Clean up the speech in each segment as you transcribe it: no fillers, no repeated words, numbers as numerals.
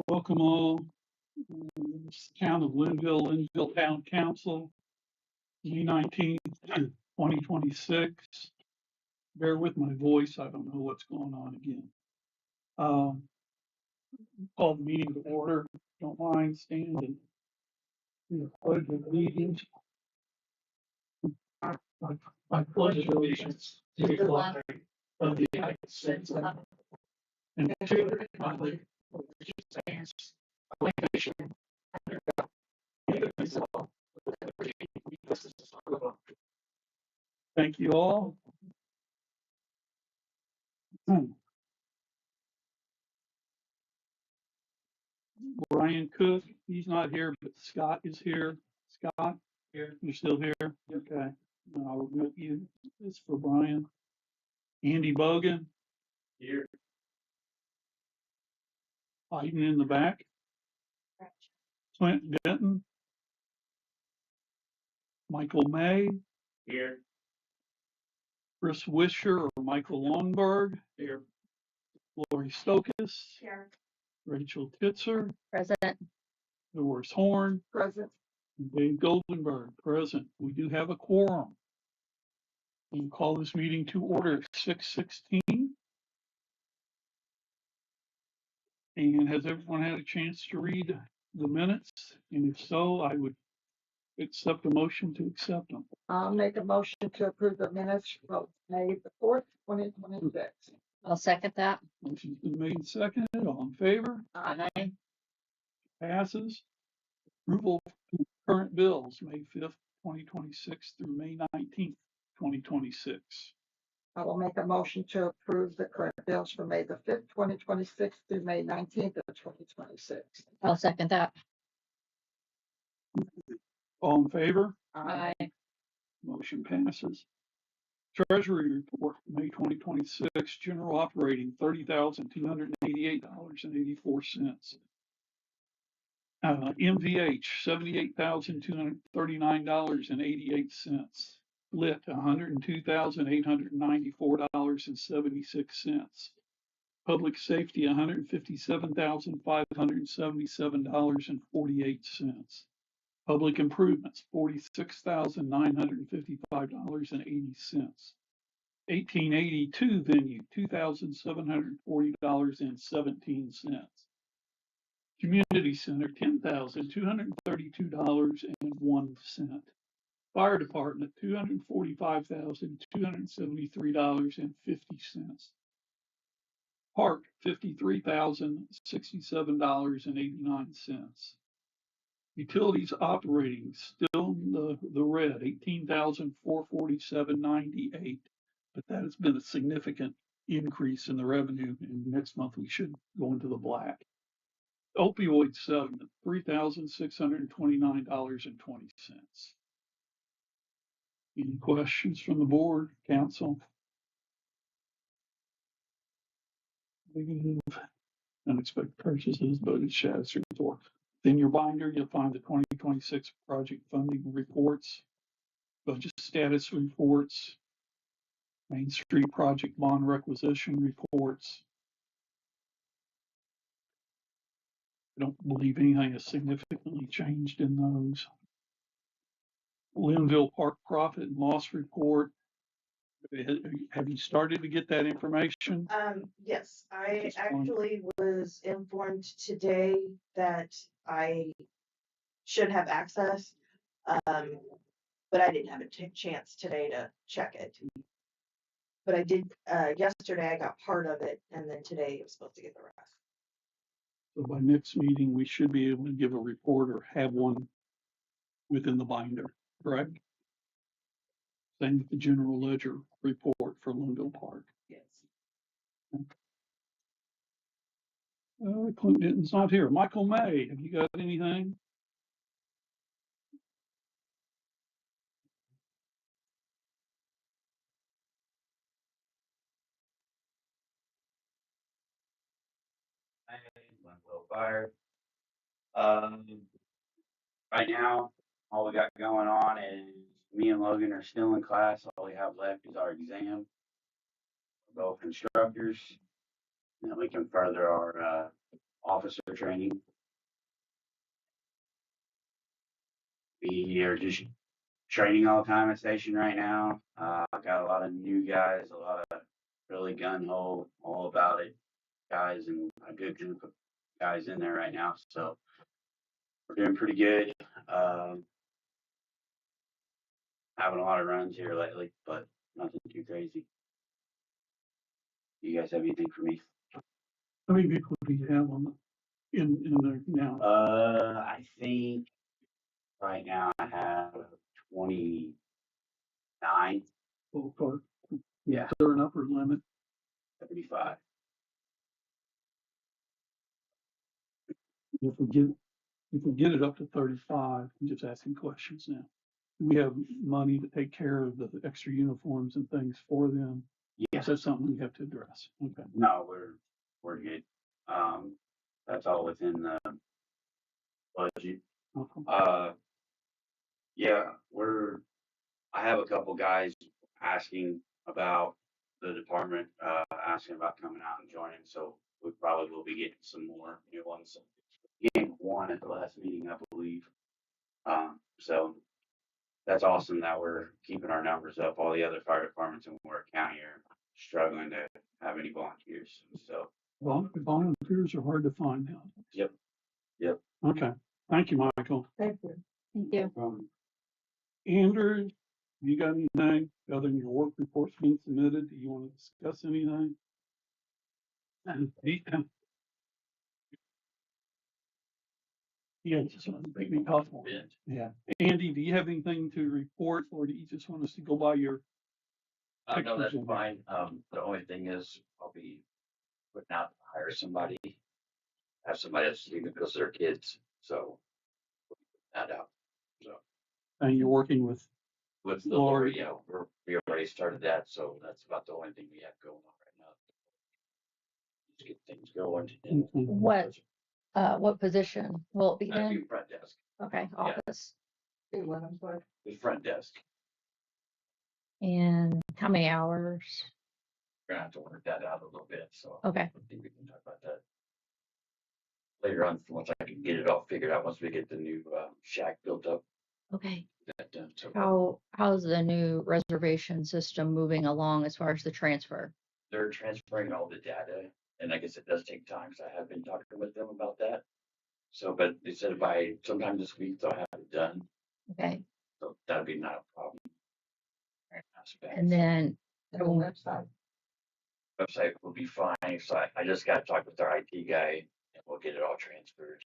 Welcome all. Town of Lynnville, Lynnville Town Council, May 19th, 2026. Bear with my voice. I don't know what's going on again. Call the meeting to order. Don't mind standing. The pledge of allegiance. I pledge allegiance to the flag of the United States and to the republic which stands one nation under God, indivisible, with liberty and justice for all. Thank you all. Brian Cook, he's not here, but Scott is here. Scott, here. You're still here? Okay. I'll admit you. It's for Brian. Andy Bogan. Here. Hiding in the back. Clint Denton. Michael May. Here. Chris Wisher or Michael Longberg. Here. Lori Stokas. Here. Rachel Titzer. Present. Doris Horn. Present. And Dave Goldenberg. Present. We do have a quorum. We'll call this meeting to order at 6:16. And has everyone had a chance to read the minutes? And if so, I would accept a motion to accept them. I'll make a motion to approve the minutes of May the 4th, 2026. I'll second that. Motion's been made and seconded. All in favor? Aye. Passes. Approval of current bills, May 5th, 2026 through May 19th, 2026. I will make a motion to approve the current bills for May the 5th, 2026 through May 19th of 2026. I'll second that. All in favor? Aye. Motion passes. Treasury report, May 2026, general operating, $30,288.84. MVH, $78,239.88. Lit, $102,894.76. Public safety, $157,577.48. Public improvements, $46,955.80. 1882 venue, $2,740.17. Community center, $10,232.01. Fire department, $245,273.50. Park, $53,067.89. Utilities operating still in the red, $18,447.98. But that has been a significant increase in the revenue. And next month we should go into the black. Opioid settlement, $3,629.20. Any questions from the board, council? Unexpected purchases, budget status report. In your binder, you'll find the 2026 project funding reports, budget status reports, Main Street project bond requisition reports. I don't believe anything has significantly changed in those. Lynnville Park profit and loss report. Have you started to get that information? Yes, I actually was informed today that I should have access, but I didn't have a chance today to check it. But I did, yesterday I got part of it, and then today I was supposed to get the rest. So by next meeting, we should be able to give a report or have one within the binder, correct? Same with the general ledger report for Lynnville Park. Yes. Clint Denton's not here. Michael May, have you got anything? Lynnville Fire. Right now, all we got going on is me and Logan are still in class. All we have left is our exam. We're both instructors, and then we can further our officer training. We are just training all the time at station right now. Got a lot of new guys, a lot of really gun ho, all about it guys, and a good group of guys in there right now. So we're doing pretty good. Having a lot of runs here lately, but nothing too crazy. You guys have anything for me? How many people do you have on in there now? I think right now I have 29, Ballpark? Yeah. Is there an upper limit? 35. If we get it up to 35, I'm just asking questions now. Do we have money to take care of the extra uniforms and things for them? Yeah. Is that something we have to address? Okay. No, we're good. That's all within the budget. Okay. Yeah, I have a couple guys asking about the department, asking about coming out and joining, so we probably will be getting some more new ones. Getting one at the last meeting, I believe. So that's awesome that we're keeping our numbers up. All the other fire departments in Warwick County are struggling to have any volunteers, so. Volunteers are hard to find now. Yep. Yep. Okay. Thank you, Michael. Thank you. Thank you. Andrew, you got anything other than your work report's been submitted? Do you want to discuss anything? Yeah, just want to make me possible. Yeah. Andy, do you have anything to report, or do you just want us to go by your? No, that's pictures in there? fine. The only thing is I'll be putting out to hire somebody. Have somebody that's leaving because they're kids, so. That out. So And you're working with, with the Lord. lawyer, yeah, we already started that, so that's about the only thing we have going on right now. Just get things going. and- What position will it be That'd be in? front desk, Okay, yeah. office. the front desk. And how many hours? We're gonna have to work that out a little bit, so. Okay. I think we can talk about that later on, once I can get it all figured out, once we get the new shack built up. Okay. That done, so How's the new reservation system moving along as far as the transfer? they're transferring all the data, and I guess it does take time, because I have been talking with them about that. So, but they said by sometime this week they'll have it done, Okay, so that'll be not a problem. Not so bad. and then The website. Website will be fine, so I just gotta talk with our IT guy, and we'll get it all transferred.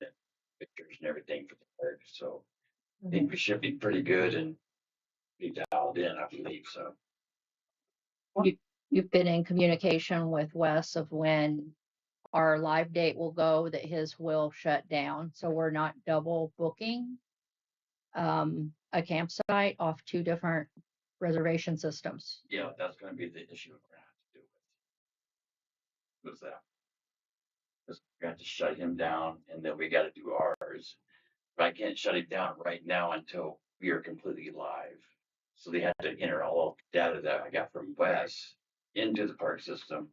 And pictures and everything for the clerk, so I think we should be pretty good and be dialed in, I believe, so. you've been in communication with Wes of when our live date will go, that his will shut down, so we're not double booking a campsite off two different reservation systems. Yeah, that's gonna be the issue we're gonna have to deal with. What's that? Because we have to shut him down and then we gotta do ours. But I can't shut it down right now until we are completely live. So they have to enter all the data that I got from Wes into the park system.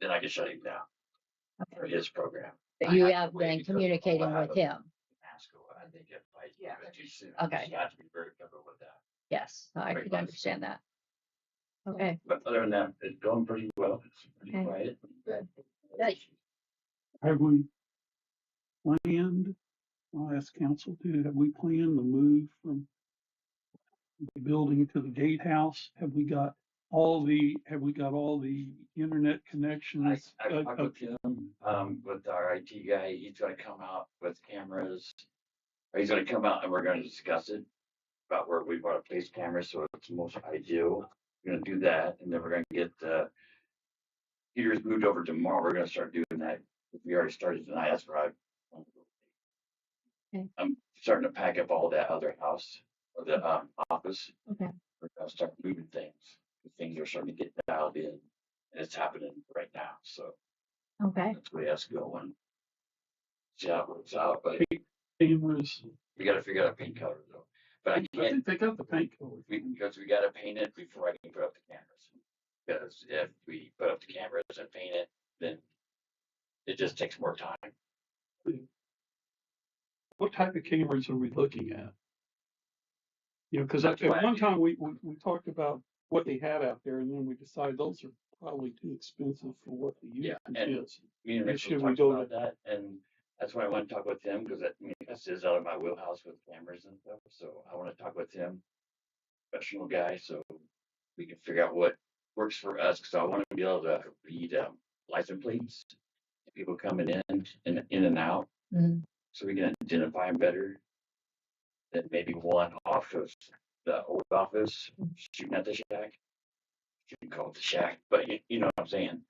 Then I can shut him down for his program. But I you have to have wait been because communicating I'll have with a him. Masco, I think if I Yeah. do it too soon. Okay. You have to be very careful with that. Yes, I Very could close. understand that. Okay, But other than that, it's going pretty well. It's pretty Okay. quiet. Good. have we planned, I'll ask council too, have we planned the move from the building to the gatehouse? Have we got all the internet connections? I talked with him, with our IT guy, he's gonna come out with cameras. Or he's gonna come out and we're gonna discuss it about where we wanna place cameras, so it's most ideal. We're gonna do that, and then we're gonna get, Peter's moved over tomorrow, we're gonna start doing that. We already started tonight, that's where Okay. I'm starting to pack up all that other house, or the, office. okay, We're gonna start moving things. Things are starting to get dialed in, and it's happening right now, so. okay. That's the way that's going. See how it works out, but Cameras, we gotta figure out a paint color though. But I I can't, think they got the paint color. because we gotta paint it before I can put up the cameras. Because if we put up the cameras and paint it, then It just takes more time. What type of cameras are we looking at? You know, because at That's why- one time we talked about what they had out there, and then we decided those are probably too expensive for what the Yeah, usage and is. me and Should Rachel we talked go about that, and that's why I want to talk with him, because this is out of my wheelhouse with cameras and stuff, so I want to talk with him. Professional guy, so we can figure out what works for us, because I want to be able to read license plates. People coming in and out, Mhm. so we can identify them better. Than maybe one off of the old office, shooting at the shack. You can call it the shack, but you know what I'm saying?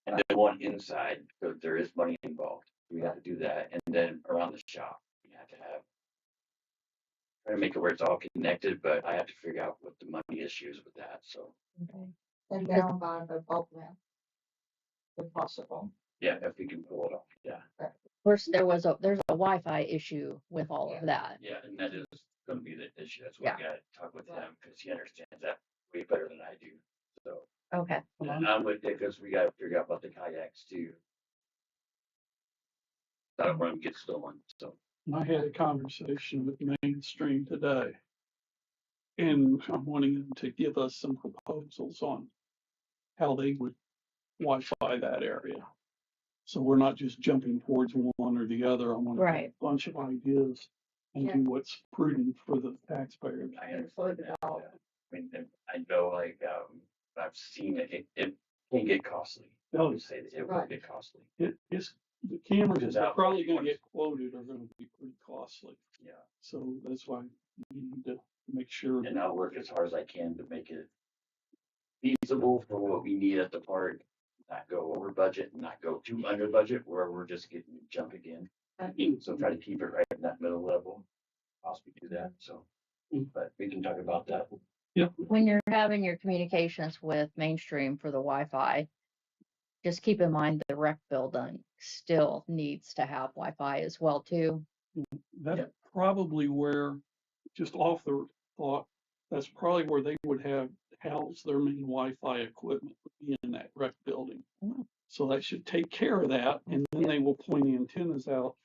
And then one inside, because there is money involved. We have to do that. And then around the shop, we have to have, try to make it where it's all connected, but I have to figure out what the money issue is with that, so. Okay. And down by the boat ramp. If possible. Yeah, if we can pull it off, yeah. Of course, there's a Wi-Fi issue with all of that. Yeah, and that is gonna be the issue. That's why Yeah. I gotta talk with him, because he understands that way better than I do, so. Okay. And I'm with it, because we gotta figure out about the kayaks too. I don't want them to get stolen, so. I had a conversation with Mainstream today. And I'm wanting them to give us some proposals on how they would Wi-Fi that area. So we're not just jumping towards one or the other. I want Right. a bunch of ideas and do what's prudent for the taxpayers. I understand that, yeah. I mean, and I know, like, I've seen it can get costly. I would say that it will Right. get costly. It's, the cameras Just that are out probably there. gonna get quoted are gonna be pretty costly. Yeah, So that's why you need to make sure. and I'll work as hard as I can to make it feasible for what we need at the park. Not go over budget, not go too under budget, where we're just getting jump again. So try to keep it right in that middle level. Possibly do that, so, but we can talk about that. When you're having your communications with Mainstream for the Wi-Fi, just keep in mind the rec building still needs to have Wi-Fi as well too. That's Yep. probably where, just off the thought, that's probably where they would have housed their main Wi-Fi equipment would be in that rec building. Mm. So that should take care of that, and then they will point the antennas out.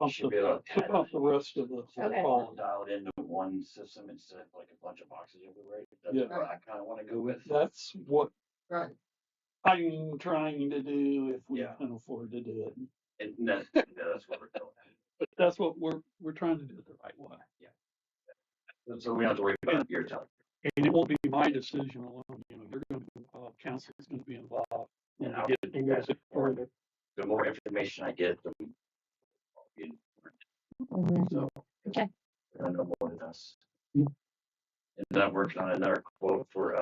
Off Should be able to off the rest of the Okay. hall. dial it into one system instead of like a bunch of boxes everywhere. That's Yeah. what I kind of want to go with. That's what Right. I'm trying to do if we Yeah. can afford to do it. And that's what we're doing. But that's what we're trying to do it the right way. So we don't have to worry about your time. And it won't be my decision alone, you know, you're gonna be involved, council's gonna be involved. And When I'll we get get a you little guys bit further. The more information I get, the more. Mhm. So. Okay. I know more than us. Mm. And then I'm working on another quote for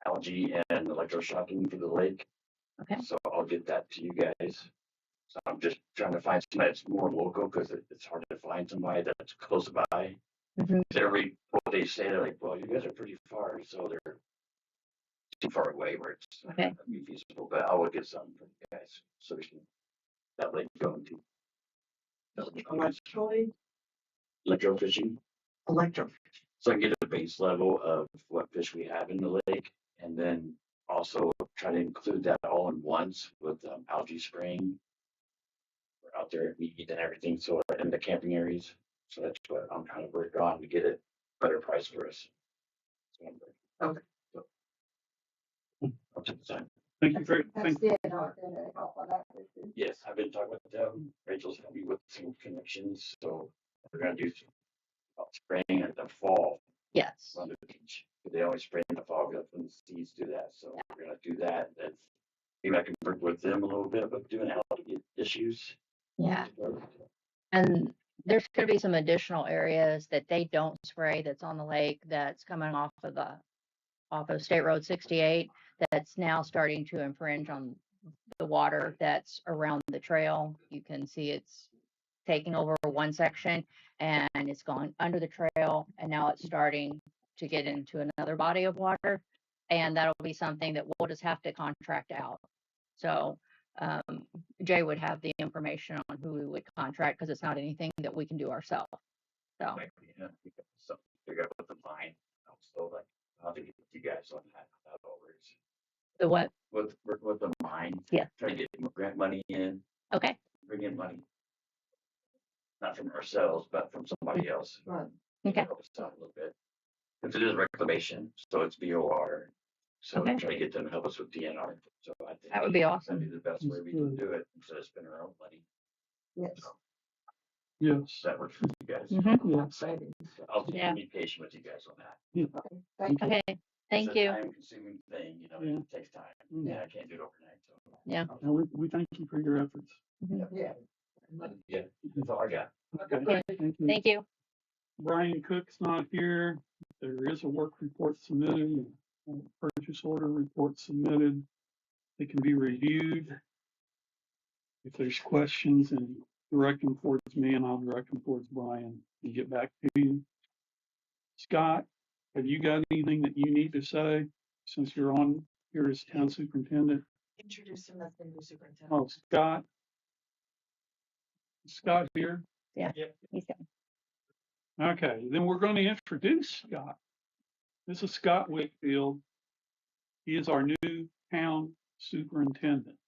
algae and electroshocking for the lake. Okay. So I'll get that to you guys. So I'm just trying to find somebody that's more local, because it's hard to find somebody that's close by. Mhm. What they say, they're like, well, you guys are pretty far, so they're too far away where it's not Okay. gonna be feasible, but I will get something for you guys, so we can, that lake going to. Electroly, Electro fishing, electro. so I can get a base level of what fish we have in the lake, and then also try to include that all in once with algae spraying. We're out there at meat and everything, so in the camping areas, so that's what I'm trying to work on to get a better price for us. So Okay. So, I'll take the time. Thank you very, That's thank the, help on that issue. Yes, I've been talking with them. Rachel's helped me with some connections, so we're gonna do some about spraying at the fall Yes. on the beach. They always spray in the fall, that's when the seeds do that, so we're gonna do that. That's, maybe I can work with them a little bit about doing algae issues. Yeah. And there's gonna be some additional areas that they don't spray that's on the lake that's coming off of State Road 68 that's now starting to infringe on the water that's around the trail. You can see it's taking over one section and it's gone under the trail, and now it's starting to get into another body of water. And that'll be something that we'll just have to contract out. So Jay would have the information on who we would contract, because it's not anything that we can do ourselves. So Like, yeah, so figure out what the line, I'll still like, I'll have to get you guys on that, how that all works. the what? with the mine. Yeah. Try to get more grant money in, Okay, bring in money. Not from ourselves, but from somebody else. Right. okay, Help us out a little bit. If it is reclamation, so it's BOR. So Okay. try to get them to help us with DNR. So I think that would be awesome. that'd be the best way we can do it instead of spending our own money. Yes. Yes. That works for you guys. Mhm. Yeah. Savings. I'll just Yeah. be patient with you guys on that. Thank you. Okay, thank It's a you. time-consuming thing, you know, Yeah. it takes time. Mm. Yeah, I can't do it overnight, so. Yeah. And we thank you for your efforts. Yeah. Yeah, that's all I got. Okay. Yeah. Thank you. Thank you. Brian Cook's not here. There is a work report submitted, a purchase order report submitted. It can be reviewed. If there's questions, and direct them towards me, and I'll direct them towards Brian and get back to you. Scott, have you got anything that you need to say since you're on here as town superintendent? Introduce him as the new superintendent. Oh, Scott. Scott here? Yeah. He's got- Okay, then we're going to introduce Scott. This is Scott Wakefield. He is our new town superintendent.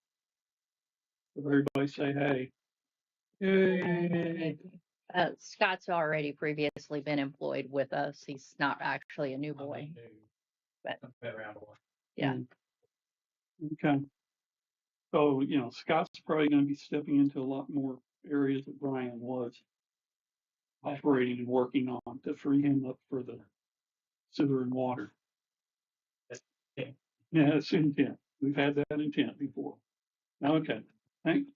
So everybody say hey. Yay. Scott's already previously been employed with us. He's not actually a new boy. But yeah. Okay. So, you know, Scott's probably going to be stepping into a lot more areas that Brian was operating and working on to free him up for the sewer and water. Yeah, it's intent. We've had that intent before. Okay. Thank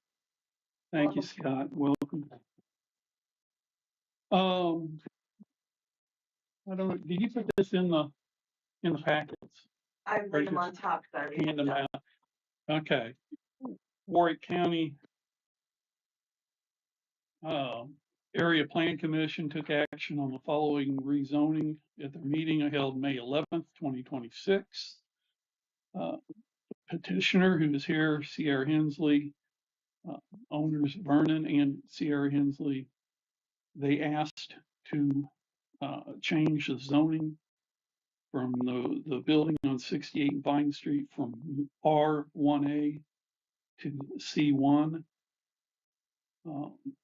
you, Scott. Welcome. I don't know, did you put this in the packets? I put them on top. So I already Hand them have out. Okay. Warwick County Area Plan Commission took action on the following rezoning at their meeting held May 11th, 2026. Petitioner who is here, Sierra Hensley, owners Vernon and Sierra Hensley, they asked to change the zoning from the building on 68 Vine Street from R1A to C1.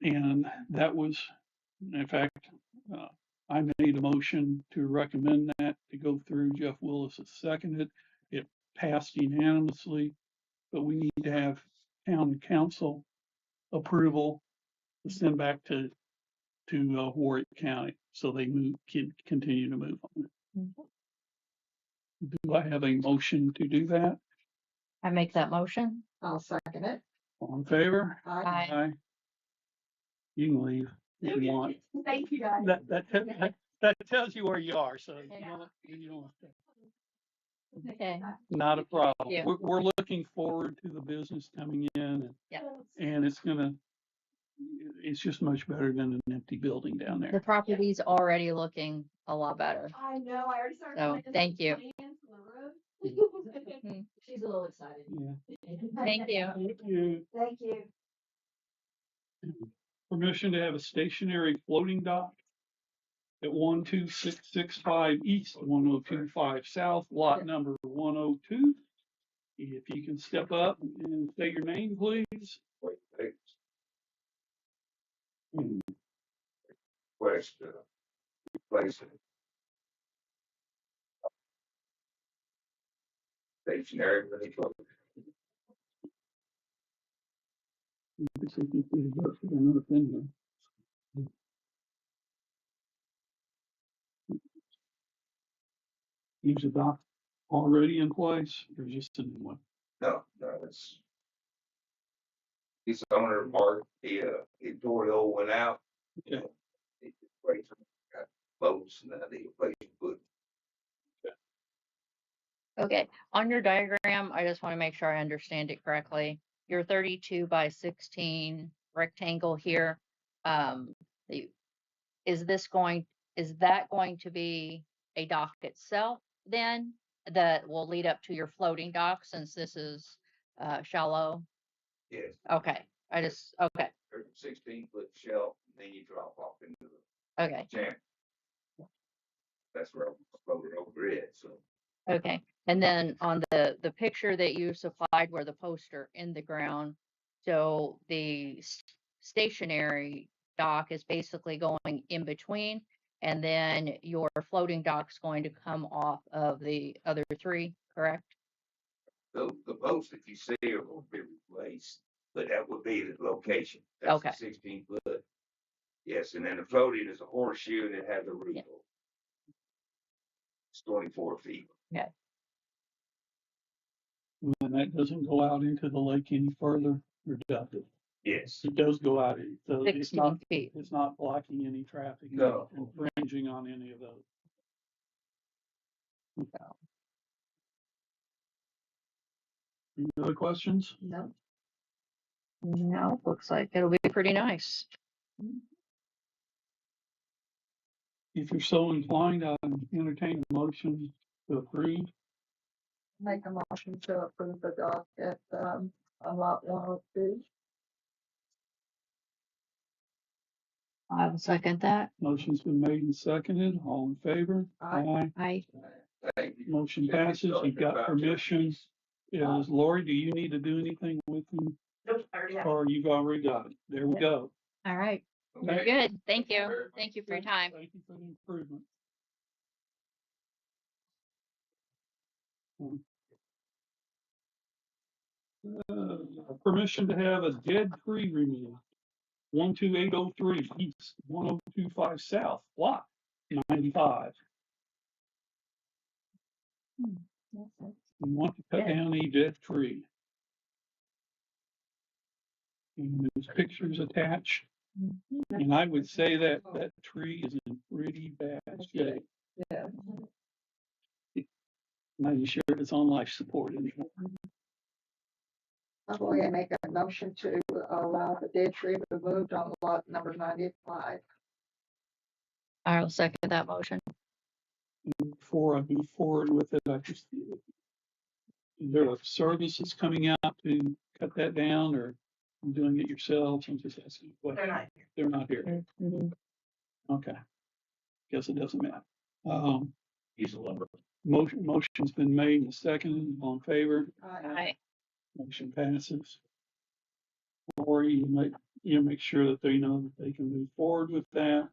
And that was, in fact, I made a motion to recommend that to go through. Jeff Willis has seconded. It passed unanimously, but we need to have town council approval to send back to Warwick County, so they can continue to move on it. Do I have a motion to do that? I make that motion. I'll second it. All in favor? Aye. Aye. You can leave if you want. Thank you, guys. That tells you where you are, so you don't have to. Okay. Not a problem. Yeah. We're looking forward to the business coming in, Yeah. and it's just much better than an empty building down The there. property's already looking a lot better. I know, I already started. So, looking at thank the you. plans for the road. She's a little excited. Yeah. Thank you. Thank you. Thank you. Permission to have a stationary floating dock at 12665 East, 1025 South, lot number 102. If you can step up and say your name, please. Request replace it. Stationary for the float. Another thing here. Use a dock already in place, or just a new one? No, it's. His owner, Mark, he tore the old one out. Okay. He replaced it. Got boats and then he replaced it with. Okay, on your diagram, I just want to make sure I understand it correctly. Your 32 by 16 rectangle here, the- is that going to be a dock itself then? That will lead up to your floating dock since this is shallow? Yes. Okay, okay, There's a 16-foot shelf, and then you drop off into the okay, channel. That's where I floated over it, so. okay. And then on the picture that you supplied where the poster in the ground, so the stationary dock is basically going in between, and then your floating dock's going to come off of the other three, correct? The boats that you see are gonna be replaced, but that would be the location. That's Okay. the 16 foot. Yes, and then the floating is a horseshoe and it has a roof. Yeah. It's 24 feet. And that doesn't go out into the lake any further, or does it? Yes. It does go out, so it's 16 not, feet. it's not blocking any traffic. No. Infringing on any of those. Any other questions? No. No, looks like it'll be pretty nice. If you're so inclined, I entertain a motion to approve. Make a motion to approve the dock at, on lot 102. I will second that. Motion's been made and seconded. All in favor? Aye. I, Thank you. Motion passes. You've got permission. Is Lori, do you need to do anything with them, Nope, I already have. or you've already got it? There we go. all right, very Okay. good. Thank you. Thank you for your time. Thank you for the improvement. Permission to have a dead tree removed. 12803 east, 1025 south, lot 95. We want to cut down a dead tree. And there's pictures attached. And I would say that that tree is in pretty bad shape. Yeah. Not even sure if it's on life support anymore. I'm going to make a motion to allow the dead tree removed on lot number 95. I will second that motion. Before I move forward with it, I just, is there a service that's coming out to cut that down, or you doing it yourselves? I'm just asking. They're not here. They're not here. Okay. Guess it doesn't matter. He's a lumber. Motion's been made and seconded. All in favor? I, Motion passes. Or you make sure that they know that they can move forward with that.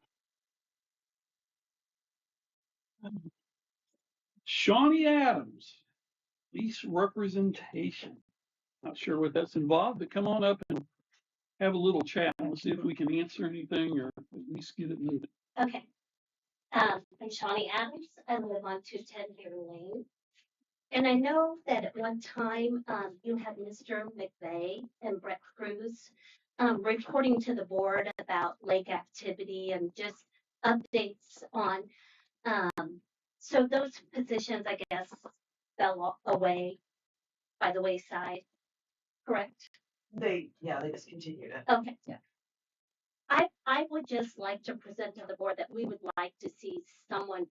Shawnee Adams, lease representation. Not sure what that's involved, but come on up and have a little chat. We'll see if we can answer anything or at least get it moving. Okay. I'm Shawnee Adams. I live on 210 Deer Lane. And I know that at one time, you had Mr. McVeigh and Brett Cruz, reporting to the board about lake activity and just updates on, so those positions, I guess, fell away by the wayside, correct? They discontinued it. Okay. Yeah. I would just like to present to the board that we would like to see someone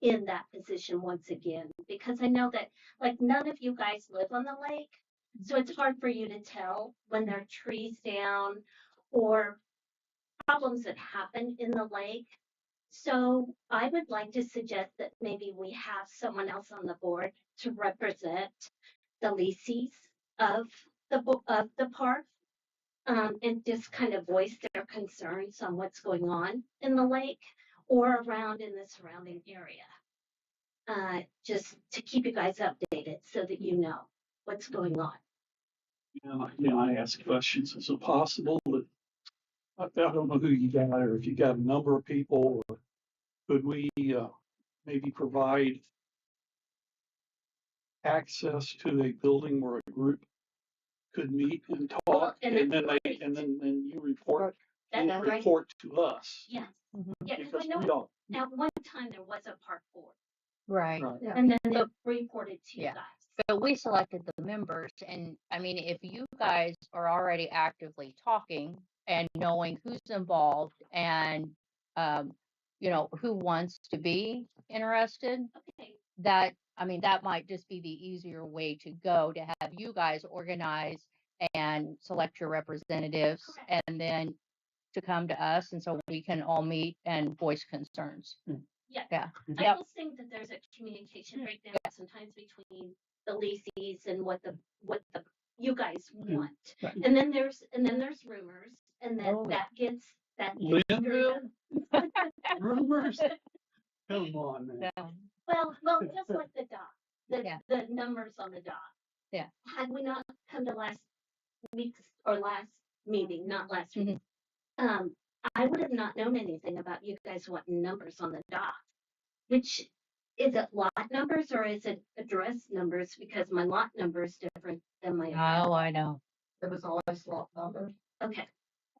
in that position once again, because I know that like none of you guys live on the lake. So it's hard for you to tell when there are trees down or problems that happen in the lake. So I would like to suggest that maybe we have someone else on the board to represent the leases of of the park. And just kind of voice their concerns on what's going on in the lake or around in the surrounding area. Just to keep you guys updated so that you know what's going on. I ask questions. Is it possible that, I don't know who you got, or if you got a number of people, or could we maybe provide access to a building where a group could meet and talk, and and that's then great. you report, That's you'll great. report to us. Yes. Yeah, because Because I know we don't. at one time there was a park board, right. Right. Yeah. and then they reported to you Yeah. guys. So we selected the members, and I mean, if you guys are already actively talking and knowing who's involved and, who wants to be interested, Okay. that, I mean, that might just be the easier way to go, to have you guys organize and select your representatives, Correct. and then to come to us, and so we can all meet and voice concerns. Yeah. Yeah. I Yep. just think that there's a communication breakdown sometimes between the leases and what the you guys want. Right. And then there's rumors, and then Oh, that gets Lynnville? Rumors? Come on, man. yeah. well, just like the dock, Yeah. the numbers on the dock. Yeah. Had we not come to last week's or last meeting, not last week, Mhm. I would have not known anything about you guys wanting numbers on the dock. Which is it lot numbers or is it address numbers? Because my lot number is different than my address. Oh, I know. It was always lot numbers. Okay,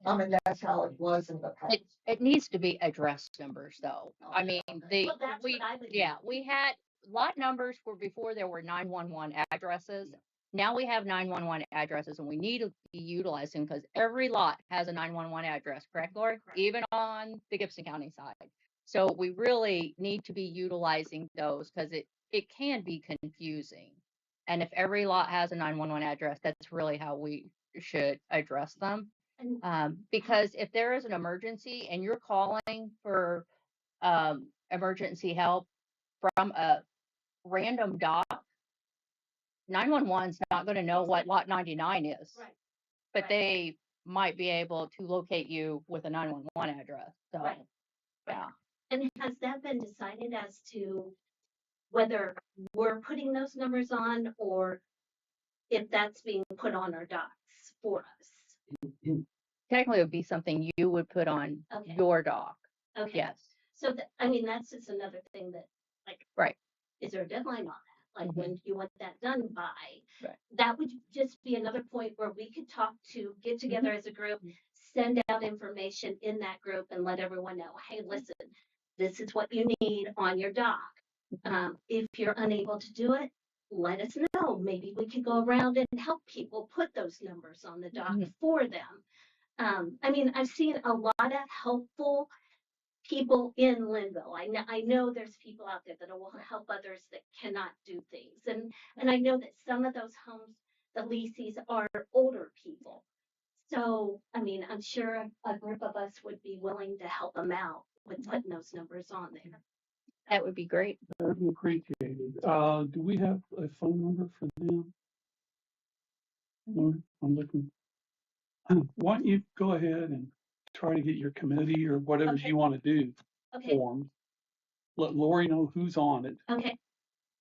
I mean, that's how it was in the past. It needs to be address numbers though. I mean, well, that's we, what I would. yeah, we had lot numbers were before there were 911 addresses. Now we have 911 addresses and we need to be utilizing because every lot has a 911 address, correct, Lori? Correct. Even on the Gibson County side. So we really need to be utilizing those because it can be confusing. And if every lot has a 911 address, that's really how we should address them. And Because if there is an emergency and you're calling for emergency help from a random dock, 911 is not going to know what lot 99 is, right, but right. they might be able to locate you with a 911 address. So, Right. yeah. And has that been decided as to whether we're putting those numbers on or if that's being put on our docs for us? Technically, it would be something you would put on Okay. your dock. Okay. Yes. So I mean, that's just another thing that, like, Right. is there a deadline on that? Like, Mhm. when do you want that done by? Right. That would just be another point where we could get together as a group, send out information in that group and let everyone know, hey, listen, this is what you need on your dock. If you're unable to do it, let us know. Maybe we could go around and help people put those numbers on the dock Mhm. for them. I mean, I've seen a lot of helpful people in Lynnville. I know there's people out there that will help others that cannot do things. And I know that some of those homes, the leases are older people. So, I mean, I'm sure a group of us would be willing to help them out with putting those numbers on there. That would be great. That'd be appreciated. Do we have a phone number for them? Lauren, I'm looking. Why don't you go ahead and try to get your committee or whatever Okay. you want to do Okay, formed. Let Lori know who's on it okay.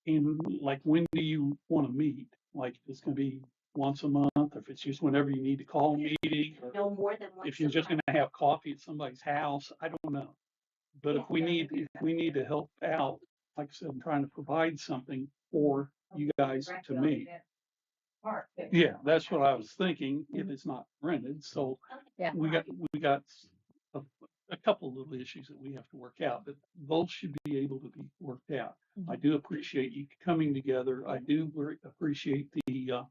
and like when do you want to meet? Like it's gonna be once a month, or if it's just whenever you need to call a meeting, or No more than once if you're a just month. gonna have coffee at somebody's house, I don't know. But if we need to help out, like I said, I'm trying to provide something for you guys to meet. Yeah, that's what I was thinking, if it's not rented, so Yeah. we got a, a couple of little issues that we have to work out, but those should be able to be worked out. I do appreciate you coming together. I do appreciate the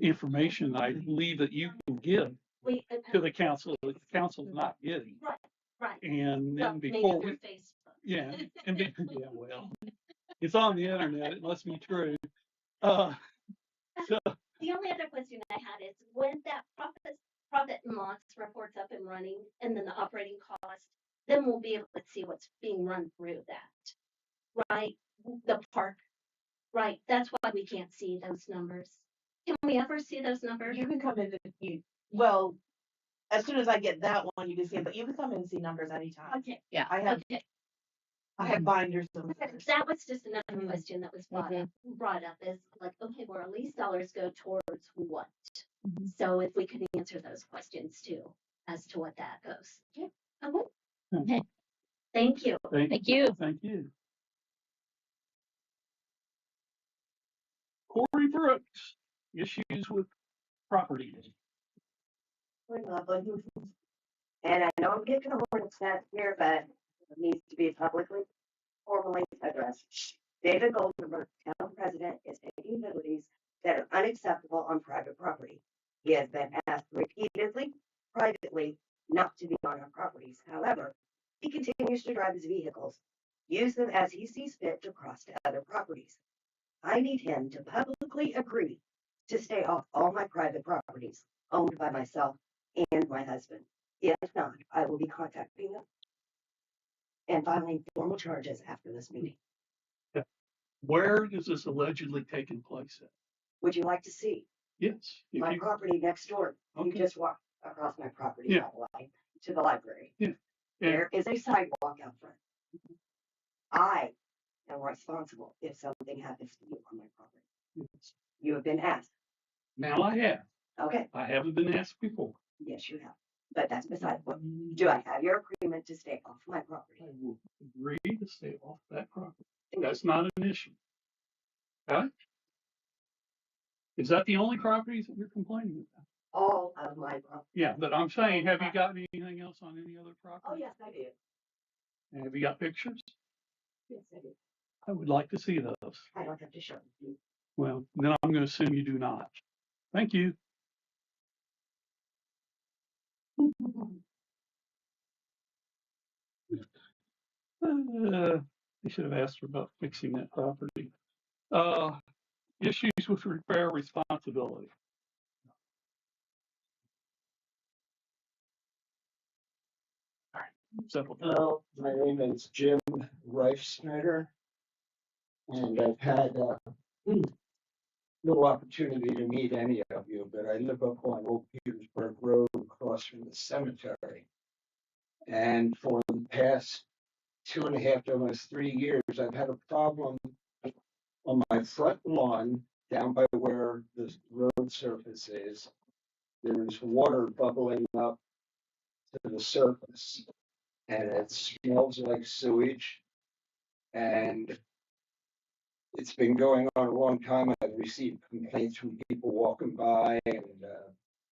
information I believe that you can give Wait, to the council that the council's not getting. right. And Well, then maybe before through we, Facebook. yeah, yeah, well, it's on the internet. It must be true. Uh, so The only other question I had is when that profit and loss report's up and running and then the operating cost, then we'll be able to see what's being run through that, right? The park, right? That's why we can't see those numbers. Can we ever see those numbers? You can come in and well, as soon as I get that one, you can see it, but you can come in and see numbers anytime. Okay. Yeah. I have Okay. binders of numbers. That was just another question that was brought up is like, okay, well, our lease dollars go towards what? So if we could answer those questions too, as to what that goes. Okay. Okay. Thank you. Thank you. Thank you. Corey Brooks, issues with property. And I know I'm getting a hornet's nest here, but it needs to be publicly, formally addressed. David Goldenberg, town president, is taking liberties that are unacceptable on private property. He has been asked repeatedly, privately, not to be on our properties. However, he continues to drive his vehicles, use them as he sees fit to cross to other properties. I need him to publicly agree to stay off all my private properties owned by myself and my husband. If not, I will be contacting them. and filing formal charges after this meeting. Where is this allegedly taking place at? Would you like to see Yes. if my you- property next door? You Okay. just walk across my property Yeah. that way to the library. Yeah. There is a sidewalk out front. I am responsible if something happens to you on my property. Yes. You have been asked. Now I have. Okay, I haven't been asked before. yes, you have. But that's beside what. Do I have your agreement to stay off my property? I will agree to stay off that property. That's not an issue. Okay? Is that the only properties that you're complaining about? All of my property. Yeah, but I'm saying, have you got anything else on any other property? Oh, yes, I do. And have you got pictures? Yes, I do. I would like to see those. I don't have to show you. Well, then I'm going to assume you do not. Thank you. They should have asked her about fixing that property. Issues with repair responsibility. Simple. Hello, my name is Jim Reifsnyder, and I've had little opportunity to meet any of you, but I live up on Old Petersburg Road across from the cemetery. And for the past 2.5, almost 3 years, I've had a problem on my front lawn down by where the road surface is. There's water bubbling up to the surface, and it smells like sewage. And it's been going on a long time. I've received complaints from people walking by and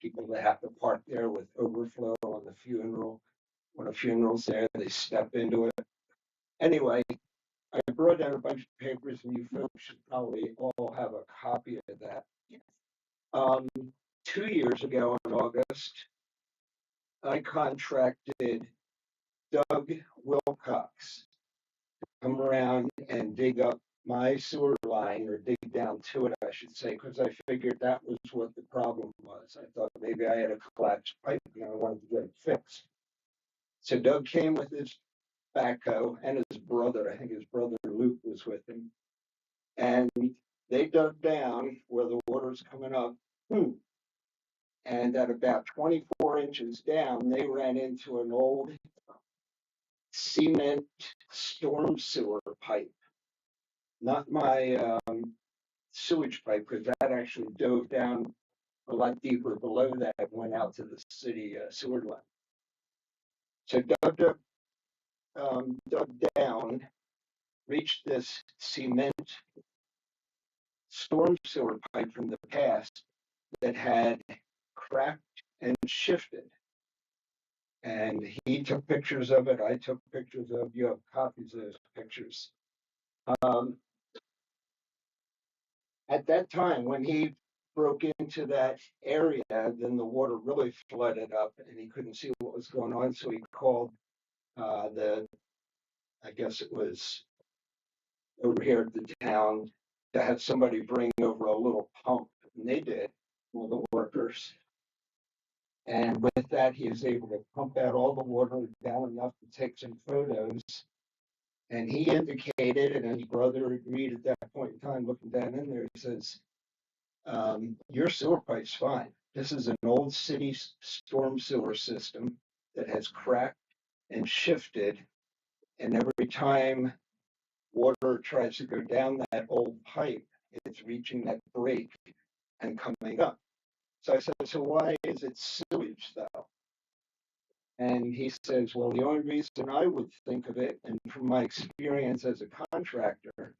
people that have to park there with overflow on the funeral. When a funeral's there, they step into it. Anyway, I brought down a bunch of papers, and you folks should probably all have a copy of that. Um, 2 years ago in August, I contracted Doug Wilcox to come around and dig up my sewer line, or dig down to it, I should say, because I figured that was what the problem was. I thought maybe I had a collapsed pipe and I wanted to get it fixed. So Doug came with his backhoe and his brother. I think his brother Luke was with him. And they dug down where the water's coming up. And at about 24 inches down, they ran into an old cement storm sewer pipe. Not my sewage pipe, because that actually dove down a lot deeper below that and went out to the city sewer line. So dug down, reached this cement storm sewer pipe from the past that had cracked and shifted. And he took pictures of it. I took pictures of. You have copies of those pictures. At that time, when he broke into that area, then the water really flooded up and he couldn't see what was going on. So he called I guess it was over here at the town, to have somebody bring over a little pump. And they did, all the workers. And with that, he was able to pump out all the water down enough to take some photos. And he indicated, and his brother agreed at that point in time, looking down in there, he says, your sewer pipe's fine. This is an old city storm sewer system that has cracked and shifted. And every time water tries to go down that old pipe, it's reaching that break and coming up. So I said, so why is it sewage though? And he says, well, the only reason I would think of it, and from my experience as a contractor,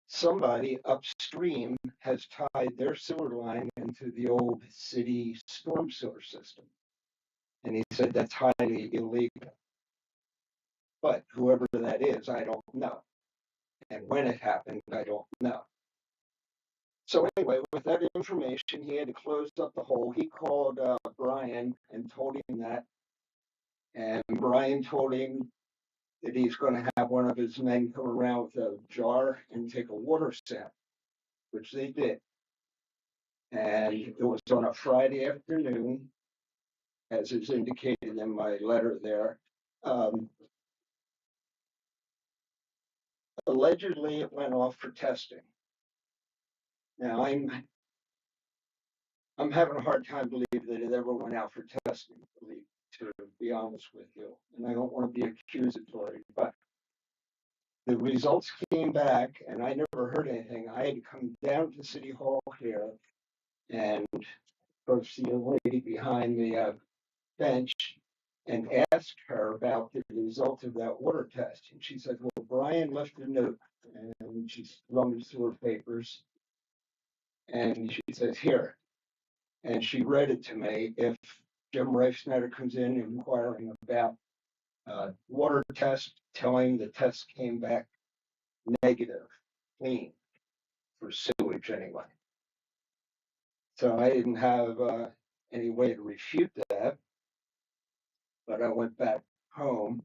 somebody upstream has tied their sewer line into the old city storm sewer system. And he said that's highly illegal. But whoever that is, I don't know. And when it happened, I don't know. So anyway, with that information, he had to close up the hole. He called Brian and told him that. And Brian told him that he's going to have one of his men come around with a jar and take a water sample, which they did. And it was on a Friday afternoon, as is indicated in my letter there. allegedly it went off for testing. Now I'm having a hard time believing that it ever went out for testing, to be honest with you. And I don't want to be accusatory, but the results came back and I never heard anything. I had to come down to City Hall here and approach the young lady behind the bench and asked her about the result of that water test. And she said, well, Brian left a note, and she rummaged through her papers. And she says, here. And she read it to me. If Jim Reifsnyder comes in inquiring about water test, telling the test came back negative, clean, for sewage anyway. So I didn't have any way to refute that, but I went back home,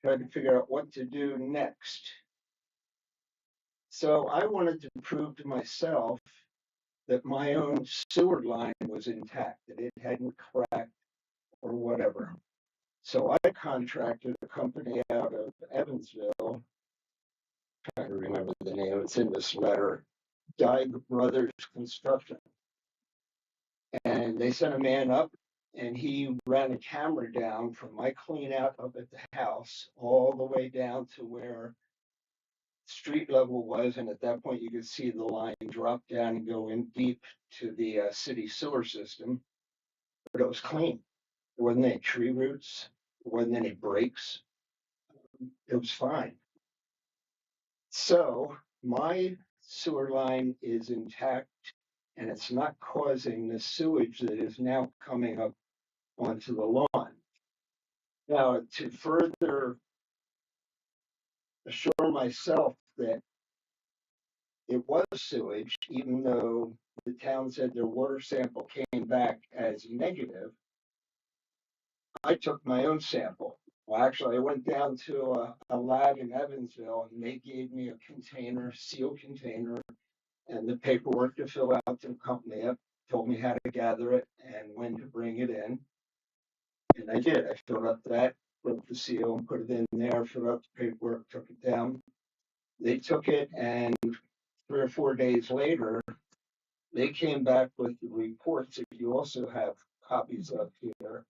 tried to figure out what to do next. So I wanted to prove to myself that my own sewer line was intact, that it hadn't cracked or whatever. So I contracted a company out of Evansville, trying to remember the name, it's in this letter, Dyke Brothers Construction. And they sent a man up and he ran a camera down from my clean out up at the house all the way down to where street level was. And at that point, you could see the line drop down and go in deep to the city sewer system. But it was clean. There wasn't any tree roots. There wasn't any breaks. It was fine. So my sewer line is intact and it's not causing the sewage that is now coming up onto the lawn. Now, to further assure myself that it was sewage, even though the town said their water sample came back as negative, I took my own sample. Well, actually, I went down to a lab in Evansville and they gave me a container, sealed container, and the paperwork to fill out to accompany it, told me how to gather it and when to bring it in. And I did. I filled up that, broke the seal, and put it in there, filled out the paperwork, took it down. They took it, and 3 or 4 days later, they came back with the reports that you also have copies of here.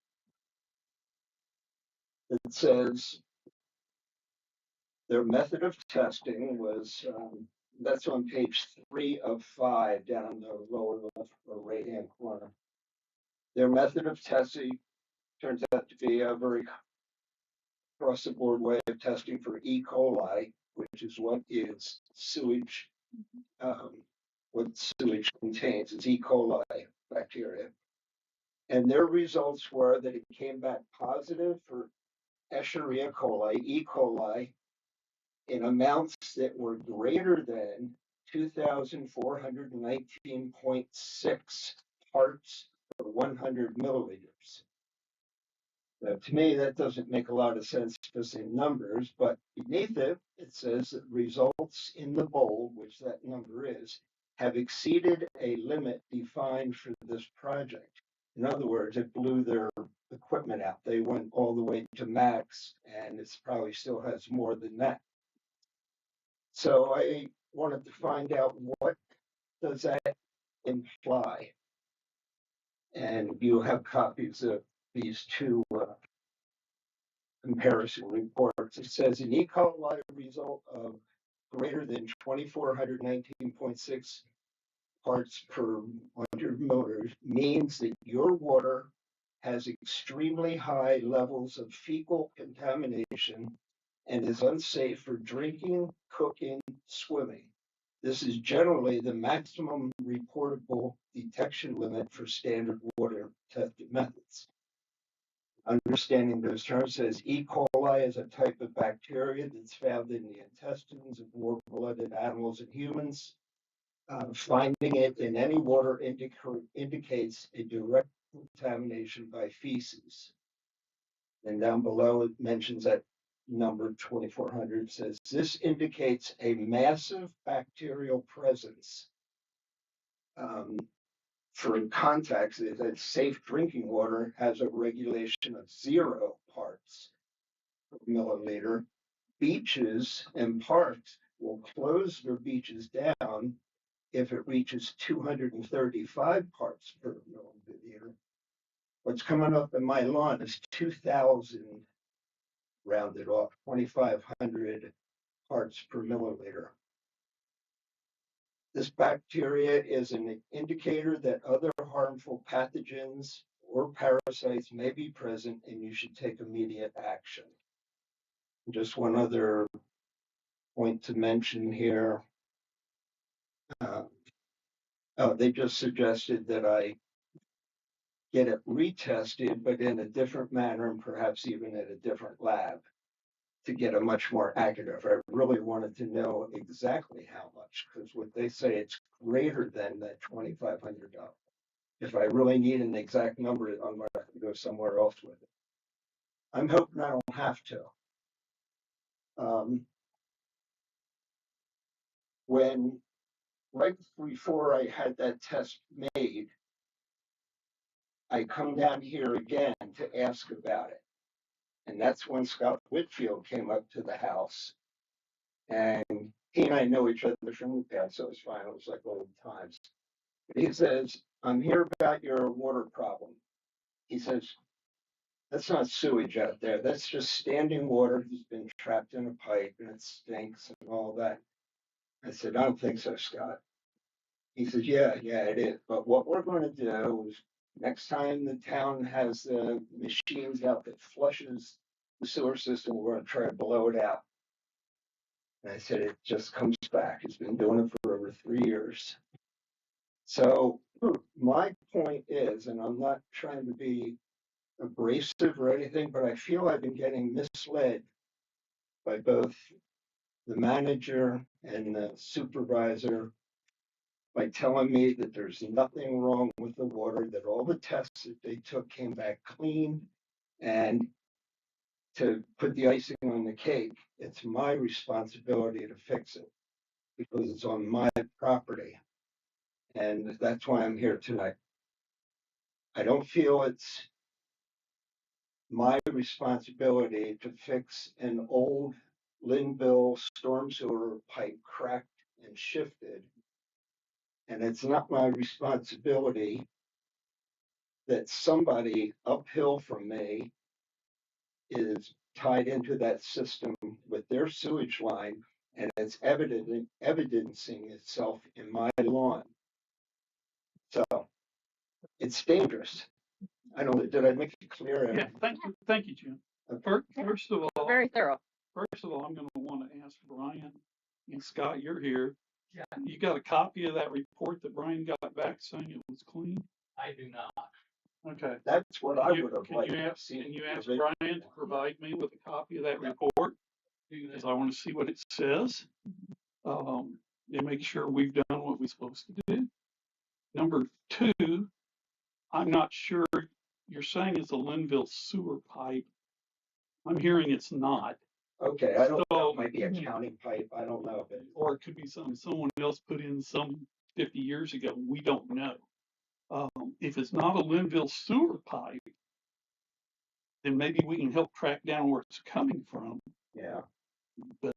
It says their method of testing was, that's on page 3 of 5 down in the lower left or right-hand corner. Their method of testing turns out to be a very across the board way of testing for E. coli, which is what is sewage, what sewage contains is E. coli bacteria. And their results were that it came back positive for Escherichia coli, E. coli, in amounts that were greater than 2,419.6 parts per 100 milliliters. Now, to me, that doesn't make a lot of sense just in numbers, but beneath it, it says that results in the bold, which that number is, have exceeded a limit defined for this project. In other words, it blew their equipment out. They went all the way to max, and it probably still has more than that. So I wanted to find out what does that imply? And you have copies of these two comparison reports. It says an E. coli result of greater than 2,419.6 parts per 100 milliliters means that your water has extremely high levels of fecal contamination and is unsafe for drinking, cooking, swimming. This is generally the maximum reportable detection limit for standard water testing methods. Understanding those terms says E. coli is a type of bacteria that's found in the intestines of warm-blooded animals and humans. Finding it in any water indicates a direct contamination by feces. And down below it mentions that number 2,400 says this indicates a massive bacterial presence. For context, is that safe drinking water has a regulation of 0 parts per milliliter. Beaches and parks will close their beaches down if it reaches 235 parts per milliliter. What's coming up in my lawn is 2,000 rounded off, 2,500 parts per milliliter. This bacteria is an indicator that other harmful pathogens or parasites may be present and you should take immediate action. Just one other point to mention here. They just suggested that I get it retested, but in a different manner and perhaps even at a different lab to get a much more accurate. I really wanted to know exactly how much, because what they say it's greater than that $2,500. If I really need an exact number, I'm going to have to go somewhere else with it. I'm hoping I don't have to. When right before I had that test made, I come down here again to ask about it. And that's when Scott Whitfield came up to the house. And he and I know each other from the past, so it was fine. It was like old times. He says, I'm here about your water problem. He says, that's not sewage out there. That's just standing water that's been trapped in a pipe and it stinks and all that. I said, I don't think so, Scott. He says, yeah, it is. But what we're going to do is next time the town has the machines out that flushes the sewer system, we're going to try to blow it out. And I said, it just comes back. It's been doing it for over 3 years. So my point is, and I'm not trying to be abrasive or anything, but I feel I've been getting misled by both the manager and the supervisor by telling me that there's nothing wrong with the water, that all the tests that they took came back clean. And to put the icing on the cake, it's my responsibility to fix it because it's on my property. And that's why I'm here tonight. I don't feel it's my responsibility to fix an old Lynnville storm sewer pipe cracked and shifted. And it's not my responsibility that somebody uphill from me is tied into that system with their sewage line and it's evidencing itself in my lawn. So it's dangerous. I don't know, did I make it clear? Yeah, thank you, Jim. First of all, Very thorough. I'm gonna want to ask Brian and Scott, you're here. Yeah. You got a copy of that report that Brian got back saying it was clean? I do not. Okay. That's what I would have liked. Can you ask Brian to provide me with a copy of that report? Because I want to see what it says. And make sure we've done what we're supposed to do. Number two, I'm not sure, you're saying it's a Lynnville sewer pipe. I'm hearing it's not. Okay, I don't know, it might be a county pipe, I don't know. Or it could be someone else put in some 50 years ago, we don't know. If it's not a Lynnville sewer pipe, then maybe we can help track down where it's coming from. Yeah. But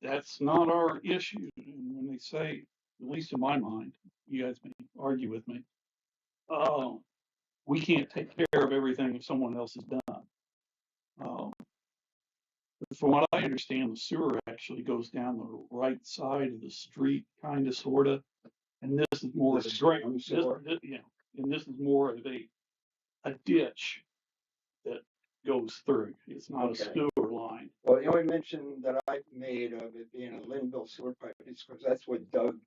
that's not our issue. And when they say, at least in my mind, you guys may argue with me, we can't take care of everything if someone else has done. But from what I understand, the sewer actually goes down the right side of the street, kind of, sort of. And this is more of a drain. Yeah, and this is more of a ditch that goes through. It's not a sewer line. Well, the only mention that I made of it being a Lynnville sewer pipe is because that's what Doug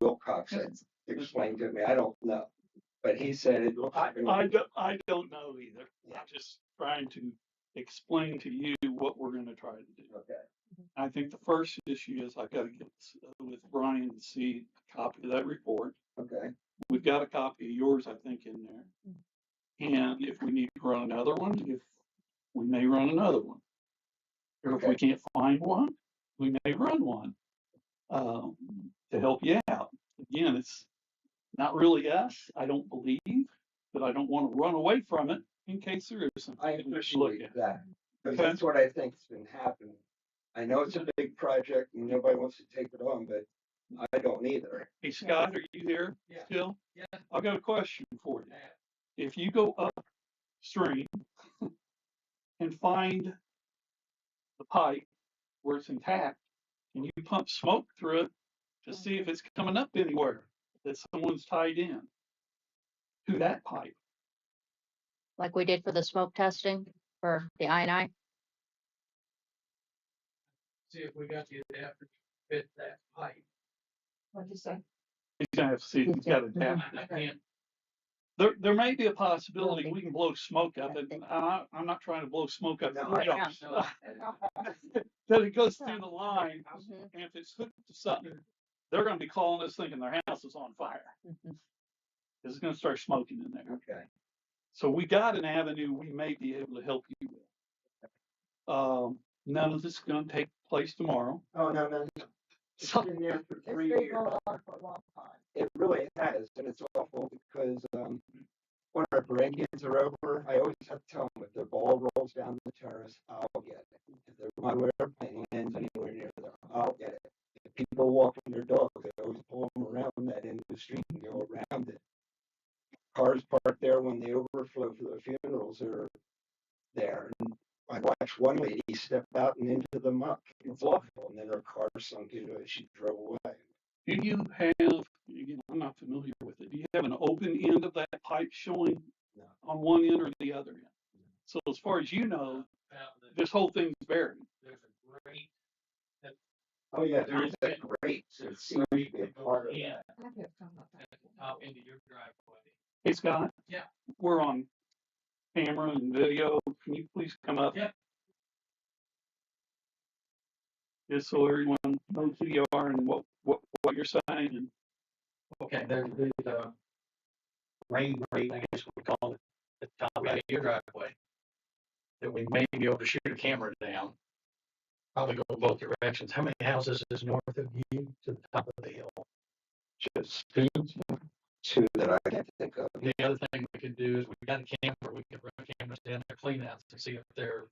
Wilcox had explained to me. I don't know, but he said it looks like I don't know either. Yeah. I'm just trying to explain to you what we're going to try to do. Okay. I think the first issue is I got to get with Brian to see a copy of that report. Okay. We've got a copy of yours, I think, in there. And if we need to run another one, if we may run another one. Or if we can't find one, we may run one to help you out. Again, it's not really us, I don't believe, but I don't want to run away from it in case there is something. I appreciate that. Because that's what I think has been happening. I know it's a big project and nobody wants to take it on, but I don't either. Hey, Scott, are you there still? Yeah. I've got a question for you. If you go upstream and find the pipe where it's intact and you pump smoke through it to see if it's coming up anywhere that someone's tied in to that pipe. Like we did for the smoke testing for the I&I. See if we got the adapter to fit that pipe. What'd you say? He's gonna have to see if he's got an adapter. I can't. There may be a possibility we can blow smoke up, and I'm not trying to blow smoke up. No, radars. That it goes through the line, and if it's hooked to something, they're gonna be calling us thinking their house is on fire. Because it's gonna start smoking in there. Okay. So we got an avenue we may be able to help you with. None of this is gonna take place tomorrow. Oh, no. It's So, been there for It's 3 been years. going on for a long time. It really has, and it's awful because when our grandkids are over, I always have to tell them if their ball rolls down the terrace, I'll get it. If my airplane lands anywhere near there, I'll get it. If people walking their dogs, they always pull them around that end of the street and go around it. Cars parked there when the overflow for the funerals are there. And I watched one lady step out and into the muck. It's awful. And then her car sunk into it. She drove away. do you have, again, I'm not familiar with it, do you have an open end of that pipe showing No. on one end or the other end? So as far as you know, this whole thing's buried. There's a grate. Oh, yeah, there's a grate. So it seems to be a part of that. Top end of your driveway. Hey, Scott? Yeah. We're on camera and video. Can you please come up? Yeah. Just so everyone knows who you are and what you're saying. Okay, there's the rain grate, I guess we call it, at the top of your driveway. That we may be able to shoot a camera down. Probably go both directions. How many houses is north of you to the top of the hill? Just two that I can think of. The other thing we could do is we got a camera, we could run cameras down there, clean out and see if their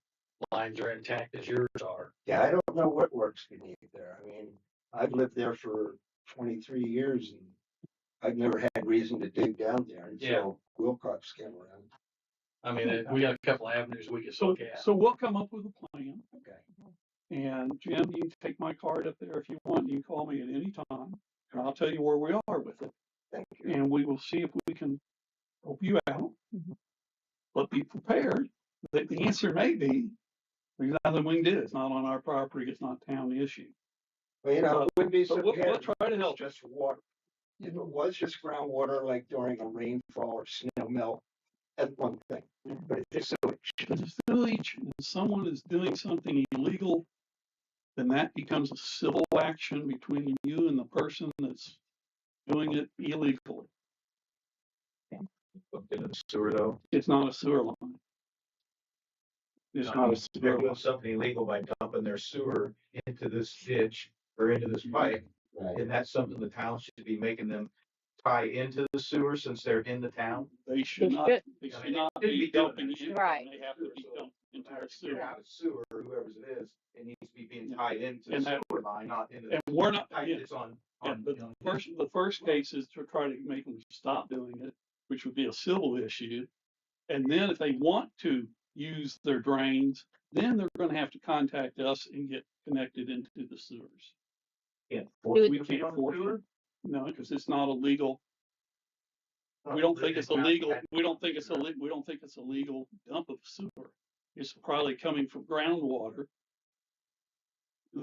lines are intact as yours are. Yeah, I don't know what works beneath there. I mean, I've lived there for 23 years and I've never had reason to dig down there until Wilcox came around. I mean, we got a couple of avenues we could look at. So we'll come up with a plan. Okay. And Jim, you can take my card up there if you want. You can call me at any time and I'll tell you where we are with it. Thank you. And we will see if we can help you out. But be prepared that the answer may be there's nothing we can do. It's not on our property. It's not town issue. Well, you know, it wouldn't be so We'll bad. try to help. Just water. If it was just groundwater, like during a rainfall or snow melt, that's one thing. But if it's sewage, If it's sewage and someone is doing something illegal, then that becomes a civil action between you and the person that's doing it illegally. In the sewer though. It's not a sewer line. It's not a They're sewer doing line. something illegal by dumping their sewer into this ditch or into this pipe. right? And that's something the town should be making them tie into the sewer since they're in the town. They should They not, should. they I should mean, not they shouldn't be be doing dumping that. in. Right. They have to be dumped into the sewer. Out of sewer, or whoever's it is, it needs to be being tied into the And that- sewer line, not into the And we're not, pipe yeah, that's on. but the first case is to try to make them stop doing it, which would be a civil issue. And then if they want to use their drains, then they're gonna have to contact us and get connected into the sewers. Can't We can't force it. No, because it's not illegal. We don't think it's illegal. We don't think it's a legal dump of sewer. It's probably coming from groundwater.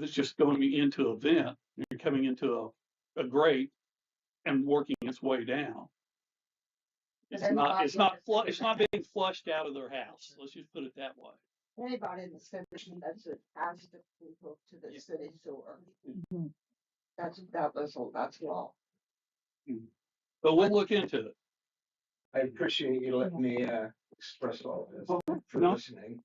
It's just going into a vent, you're coming into a grate and working its way down. It's not being flushed out of their house. Let's just put it that way. Anybody in the city that's it has to be hooked to the city sewer. That's law. But we'll look into it. I appreciate you letting me express all of this for No. listening.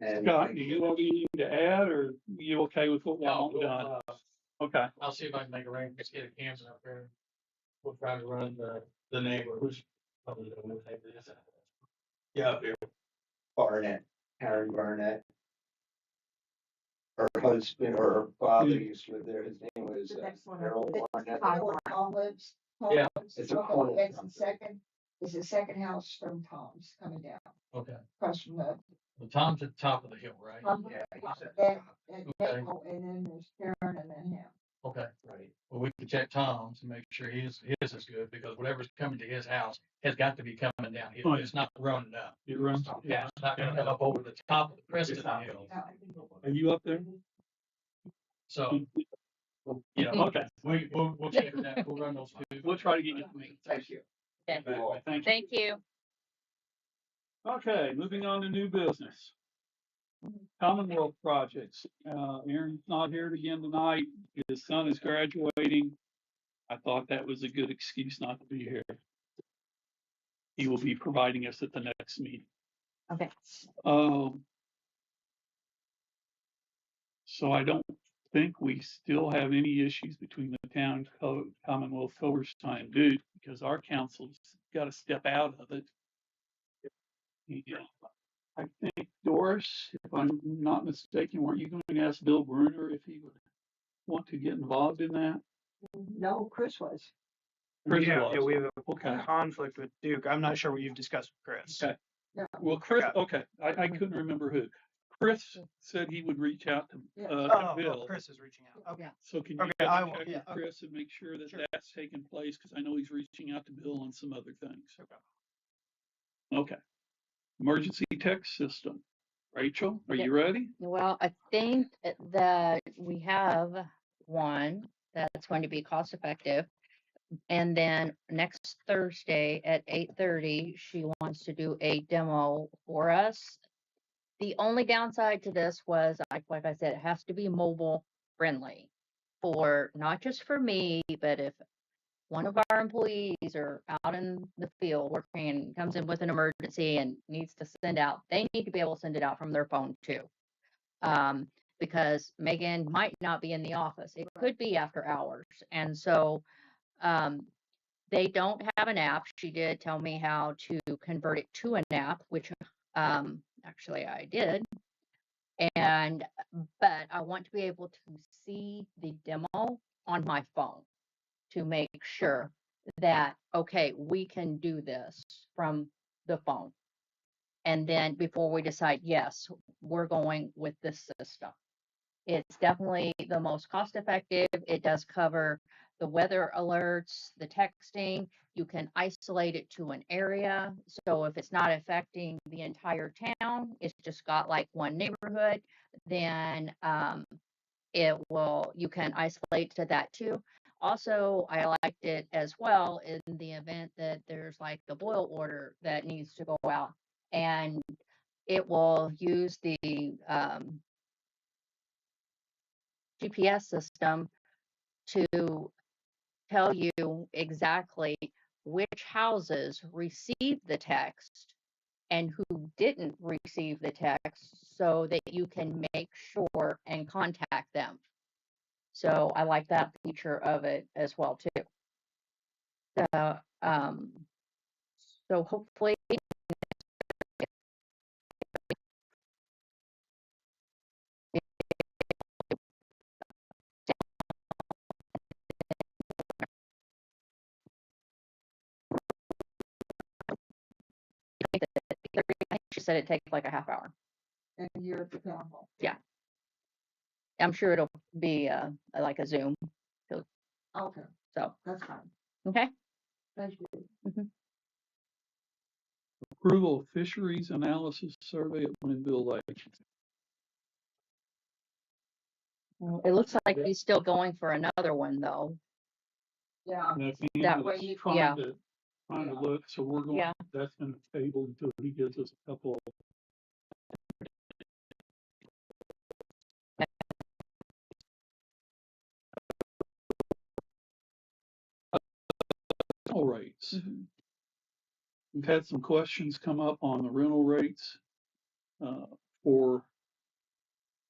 And Scott, do you have anything to add or you okay with what we've done? Okay. I'll see if I can make arrangements, get a camera up there. We'll try to run the neighbor who's probably the one who take this. Yeah, up here. Barnett, Aaron Barnett. her husband or her father used to live there. His name was The next one. Harold It's Barnett. Tom lives. Yeah. It's a corner. It's the second house from Tom's coming down, Okay. across from the. The Tom's at the top of the hill, right? And Okay. and then there's Karen and then him. Okay. Right. Well, we can check Tom's and make sure his is good because whatever's coming to his house has got to be coming down here. Oh, yeah. It's not running up. It runs. Yeah, it's not gonna come up over the top of the crest of the hill. Are you up there? So, you know, Okay. we'll check that. We'll run those two. We'll try to get you to me. Thank you. Thank you. Thank you. Okay, moving on to new business. Commonwealth projects. Aaron's not here again tonight. His son is graduating. I thought that was a good excuse not to be here. He will be providing us at the next meeting. Okay. So I don't think we still have any issues between the town Commonwealth Culverstein and Duke because our council's got to step out of it. Yeah. I think Doris, if I'm not mistaken, weren't you going to ask Bill Bruner if he would want to get involved in that? No, Chris was. Chris Yeah, was. we have Okay. a conflict with Duke. I'm not sure what you've discussed with Chris. Okay. Yeah. Well, Chris, okay, I couldn't remember who. Chris said he would reach out to Bill. Chris is reaching out. Okay. So can you Okay, double I will, check yeah, with Chris and make sure that Sure. that's taking place? Because I know he's reaching out to Bill on some other things. Okay. Okay. Emergency text system. Rachel, are Yeah. you ready? Well, I think that we have one that's going to be cost effective. And then next Thursday at 8:30, she wants to do a demo for us. The only downside to this was, like I said, it has to be mobile friendly for not just for me, but if one of our employees are out in the field working and comes in with an emergency and needs to send out, they need to be able to send it out from their phone too. Because Megan might not be in the office. It could be after hours. And so they don't have an app. She did tell me how to convert it to an app, which actually I did. But I want to be able to see the demo on my phone to make sure that, okay, we can do this from the phone. And then before we decide, yes, we're going with this system. It's definitely the most cost effective. It does cover the weather alerts, the texting. You can isolate it to an area. So if it's not affecting the entire town, it's just got like one neighborhood, then you can isolate to that too. Also, I liked it as well in the event that there's like the boil order that needs to go out, and it will use the GPS system to tell you exactly which houses received the text and who didn't receive the text so that you can make sure and contact them. So I like that feature of it as well too. So hopefully I think she said it takes like a half hour. And you're at the town hall. Yeah. I'm sure it'll be like a Zoom. Okay, So, that's fine. okay. Thank you. Approval of fisheries analysis survey at Lynnville Lake. It looks like he's still going for another one though. Yeah. That way you- trying to look, so we're going, Yeah. that's been tabled until he gives us a couple of. Rental rates. We've had some questions come up on the rental rates for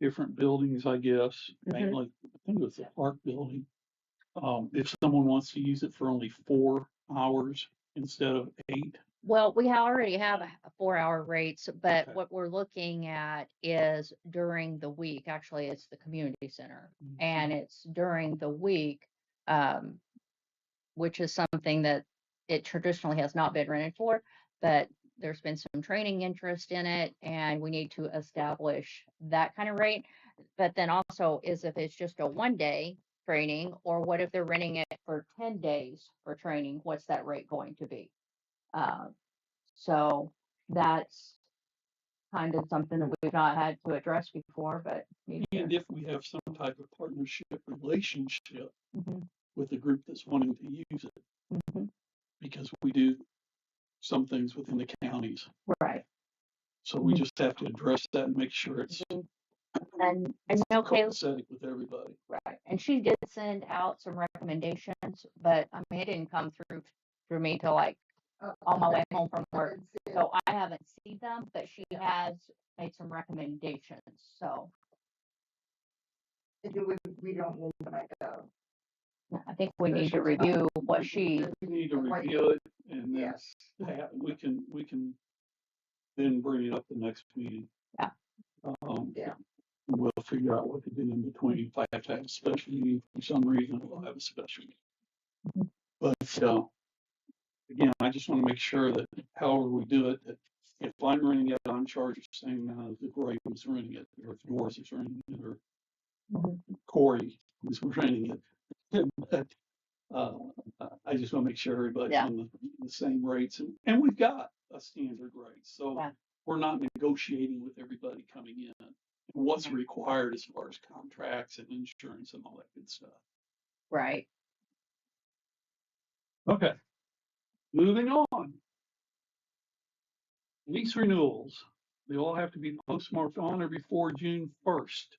different buildings, I guess, mainly, I think it was the park building. If someone wants to use it for only 4 hours instead of 8, Well, we already have a 4-hour rates, but Okay. what we're looking at is during the week. Actually, it's the community center, and it's during the week, um, which is something that it traditionally has not been rented for, but there's been some training interest in it, and we need to establish that kind of rate. But then also is if it's just a 1 day training, or what if they're renting it for 10 days for training, what's that rate going to be? Uh, so that's kind of something that we've not had to address before, but need to. And if we have some type of partnership relationship Mhm, with the group that's wanting to use it, mhm. because we do some things within the counties. Right. So we just have to address that and make sure it's And I know Kayla, copacetic with everybody. right, and she did send out some recommendations, but I mean, it didn't come through me till like on my way home from work. So I haven't seen them, but she has made some recommendations. So We don't need to make a, I think we need to review what she. We need to review it and then yes. we can then bring it up the next meeting. Yeah. Yeah. We'll figure out what to do in between. If I have to have a special meeting for some reason, we'll have a special meeting. But, again, I just want to make sure that however we do it, that if I'm renting it, I'm charged the same amount as if Ray was renting it, or if Doris is renting it, or Corey was renting it. But, I just want to make sure everybody's Yeah. on the same rates, and we've got a standard rate, so Yeah. we're not negotiating with everybody coming in. And what's required as far as contracts and insurance and all that good stuff. Right. Okay, moving on. Lease renewals, they all have to be postmarked on or before June 1st.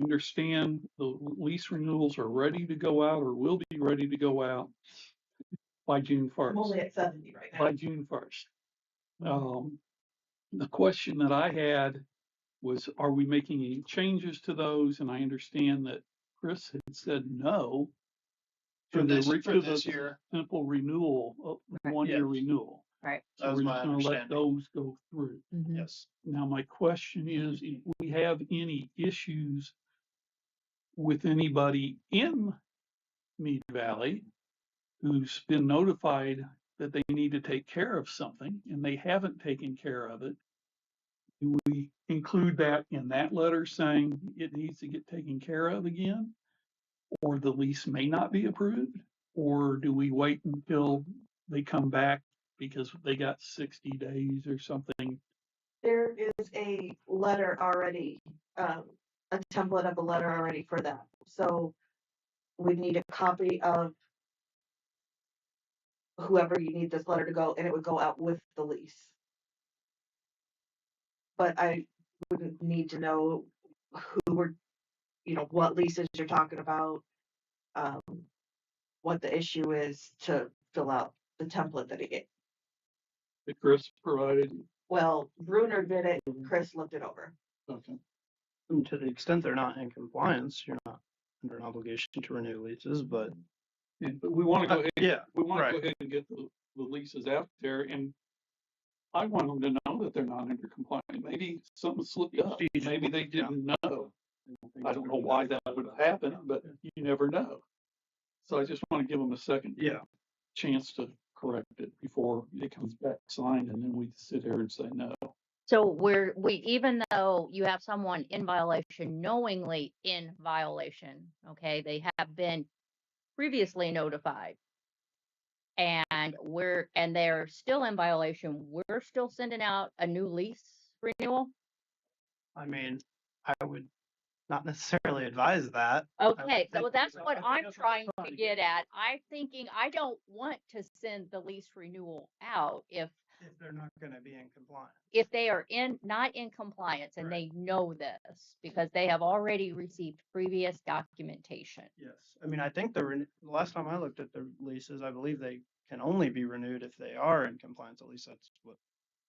Understand the lease renewals are ready to go out or will be ready to go out by June I'm 1st. only at 70 right now. By June 1st. The question that I had was, are we making any changes to those? And I understand that Chris had said no. For To the this, re- for to this the year, simple renewal, Right. 1-year renewal. Right. So That was we're my just gonna let understanding. those go through. Mhm. yes. Now, my question is, if we have any issues with anybody in Mead Valley who's been notified that they need to take care of something and they haven't taken care of it, do we include that in that letter saying it needs to get taken care of again? Or the lease may not be approved? Or do we wait until they come back because they got 60 days or something? There is a letter already, a template of a letter already for that. So we need a copy of whoever you need this letter to go, and it would go out with the lease. But I wouldn't need to know who we're, what leases you're talking about, um, what the issue is to fill out the template that he gave. That Chris provided? Well, Bruner did it, Chris looked it over. Okay. And to the extent they're not in compliance, you're not under an obligation to renew leases, but Yeah, but we want to go ahead. yeah, We want to go right. ahead and get the leases out there, and I want them to know that they're not under compliance. Maybe something slipped up. Maybe they didn't know. I don't know why that would happen, but you never know. So I just want to give them a second Yeah. chance to correct it before it comes back signed, and then we sit here and say no. So even though you have someone in violation, knowingly in violation, okay, they have been previously notified and they're still in violation, we're still sending out a new lease renewal? I mean, I would not necessarily advise that. Okay, so think- that's I what think I'm that's what trying I'm trying to to get at. I'm thinking I don't want to send the lease renewal out if If they're not gonna be in compliance. they are not in compliance and Right. they know this because they have already received previous documentation. Yes, I mean, I think the last time I looked at the leases, I believe they can only be renewed if they are in compliance. At least that's what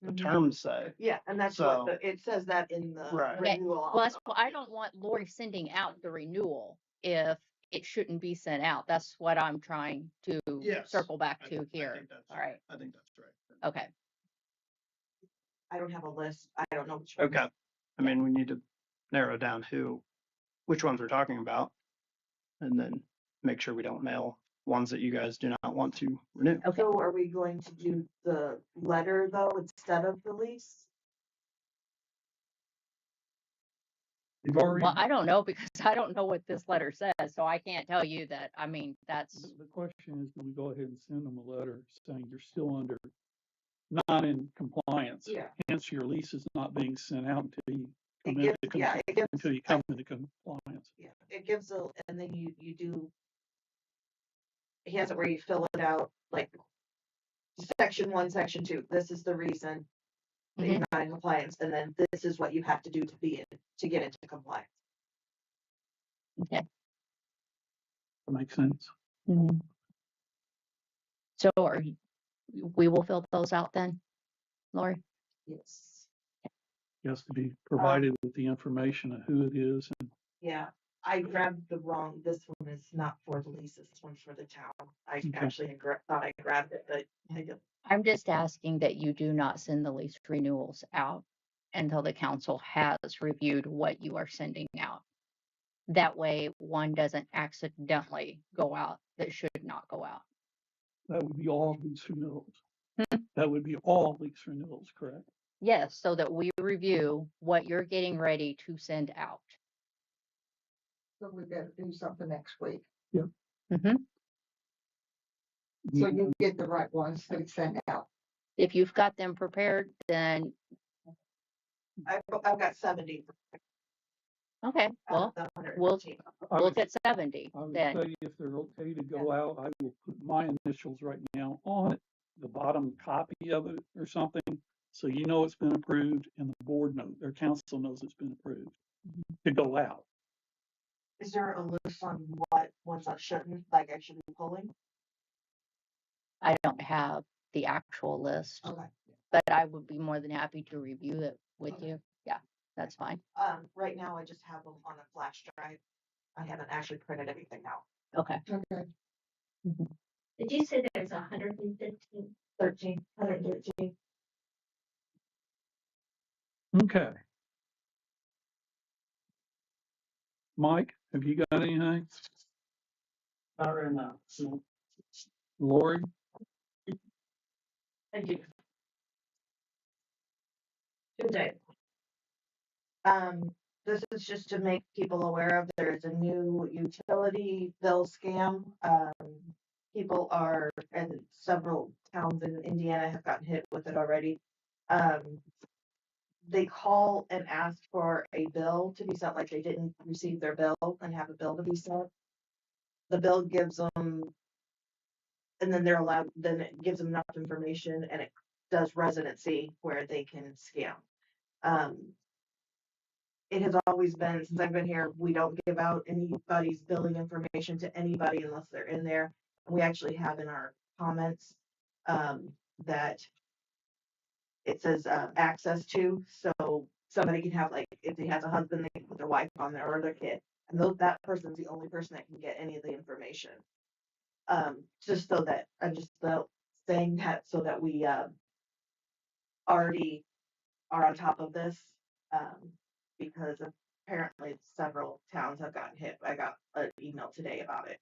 the Mhm. terms say. Yeah, and that's So- what it says that in the Right. Okay, renewal. well, that's why I don't want Lori sending out the renewal if it shouldn't be sent out. That's what I'm trying to Yes, circle back I to here. think that's- All right. I think that's right. Okay, I don't have a list. I don't know which ones. Okay. I mean, we need to narrow down which ones we're talking about. And then make sure we don't mail ones that you guys do not want to renew. okay. So are we going to do the letter though instead of the lease? You've already, Well, I don't know because I don't know what this letter says, so I can't tell you that. I mean, that's, the question is, do we go ahead and send them a letter saying you're still not in compliance? Yeah. Hence, your lease is not being sent out until you It come gives, into, yeah, it gives, until you come into compliance. yeah, it gives a, and then you do. He has it where you fill it out, like section 1, section 2, this is the reason that you're not in compliance, and then this is what you have to do to get into compliance. okay. That makes sense. Mhm. So we will fill those out then, Lori? Yes. It has to be provided with the information of who it is. And Yeah, I grabbed this one is not for the leases, this one's for the town. I actually thought I grabbed it, but I didn't. I'm just asking that you do not send the lease renewals out until the council has reviewed what you are sending out. That way, one doesn't accidentally go out that should not go out. that would be all lease renewals. Hmm. That would be all lease renewals, correct? Yes, so that we review what you're getting ready to send out. So we better do something next week. Mhm. So you get the right ones to send out. If you've got them prepared, then, I've got 70. okay, well, The we'll 115. look at 70 I would then. say if they're okay to go out, I will put my initials right now on it, the bottom copy of it or something. So you know it's been approved and the board knows, or council knows it's been approved to go out. Is there a list on what ones I shouldn't, like I should be pulling? I don't have the actual list, Okay. but I would be more than happy to review it with you. Yeah, that's fine. Right now I just have them on a flash drive. I haven't actually printed anything out. Okay. Okay. Did you say there's 115? 113. Okay. Mike, have you got anything? Not right now. So Lori? Thank you. Tuesday. This is just to make people aware of, there's a new utility bill scam. People are, and several towns in Indiana have gotten hit with it already. They call and ask for a bill to be sent, like they didn't receive their bill and have a bill to be sent. The bill gives them, and then they're allowed, then it gives them enough information and it does residency where they can scam. It has always been, since I've been here, we don't give out anybody's billing information to anybody unless they're in there. We actually have in our comments that it says access to, so somebody can have, like, if he has a husband, they can put their wife on there or their kid, and that person's the only person that can get any of the information. Just so that I'm just saying that so that we already are on top of this, because apparently several towns have gotten hit. I got an email today about it.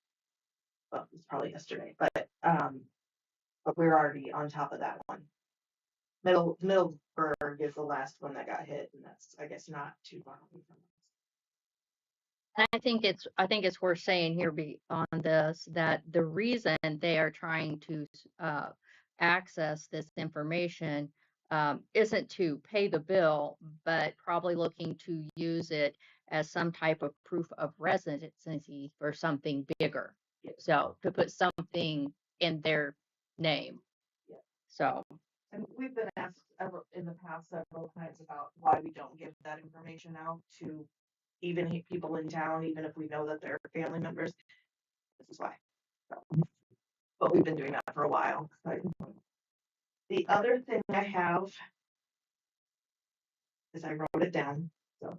Well, it was probably yesterday, but we're already on top of that one. Middleburg is the last one that got hit, and that's, I guess, not too far away from us. I think it's worth saying here on this that the reason they are trying to access this information isn't to pay the bill, but probably looking to use it as some type of proof of residency for something bigger. So to put something in their name. Yeah. So. And we've been asked in the past several times about why we don't give that information out to even people in town, even if we know that they're family members. This is why. So, but we've been doing that for a while. The other thing I have is I wrote it down. So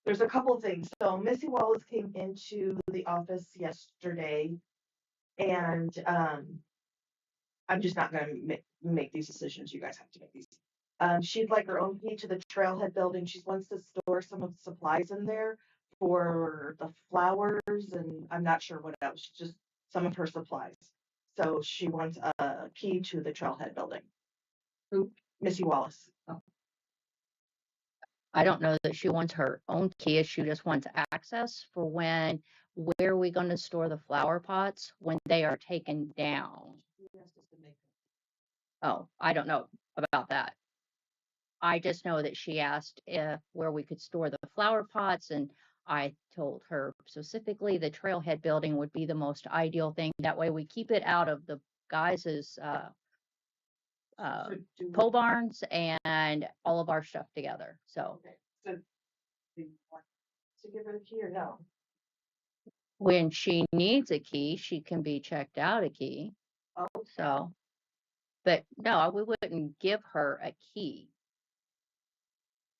there's a couple of things. So Missy Wallace came into the office yesterday, and I'm just not gonna make these decisions. You guys have to make these. She'd like her own key to the trailhead building. She wants to store some of the supplies in there for the flowers and I'm not sure what else, just some of her supplies. So she wants a key to the trailhead building. Who? Missy Wallace. I don't know that she wants her own key. She just wants access for where are we going to store the flower pots when they are taken down? Oh, I don't know about that. I just know that she asked if where we could store the flower pots, and I told her specifically the trailhead building would be the most ideal thing. That way we keep it out of the guys's pole barns and all of our stuff together. So Okay, so do you want to give her the key or no? when she needs a key, she can be checked out a key. Oh, So, but no, we wouldn't give her a key.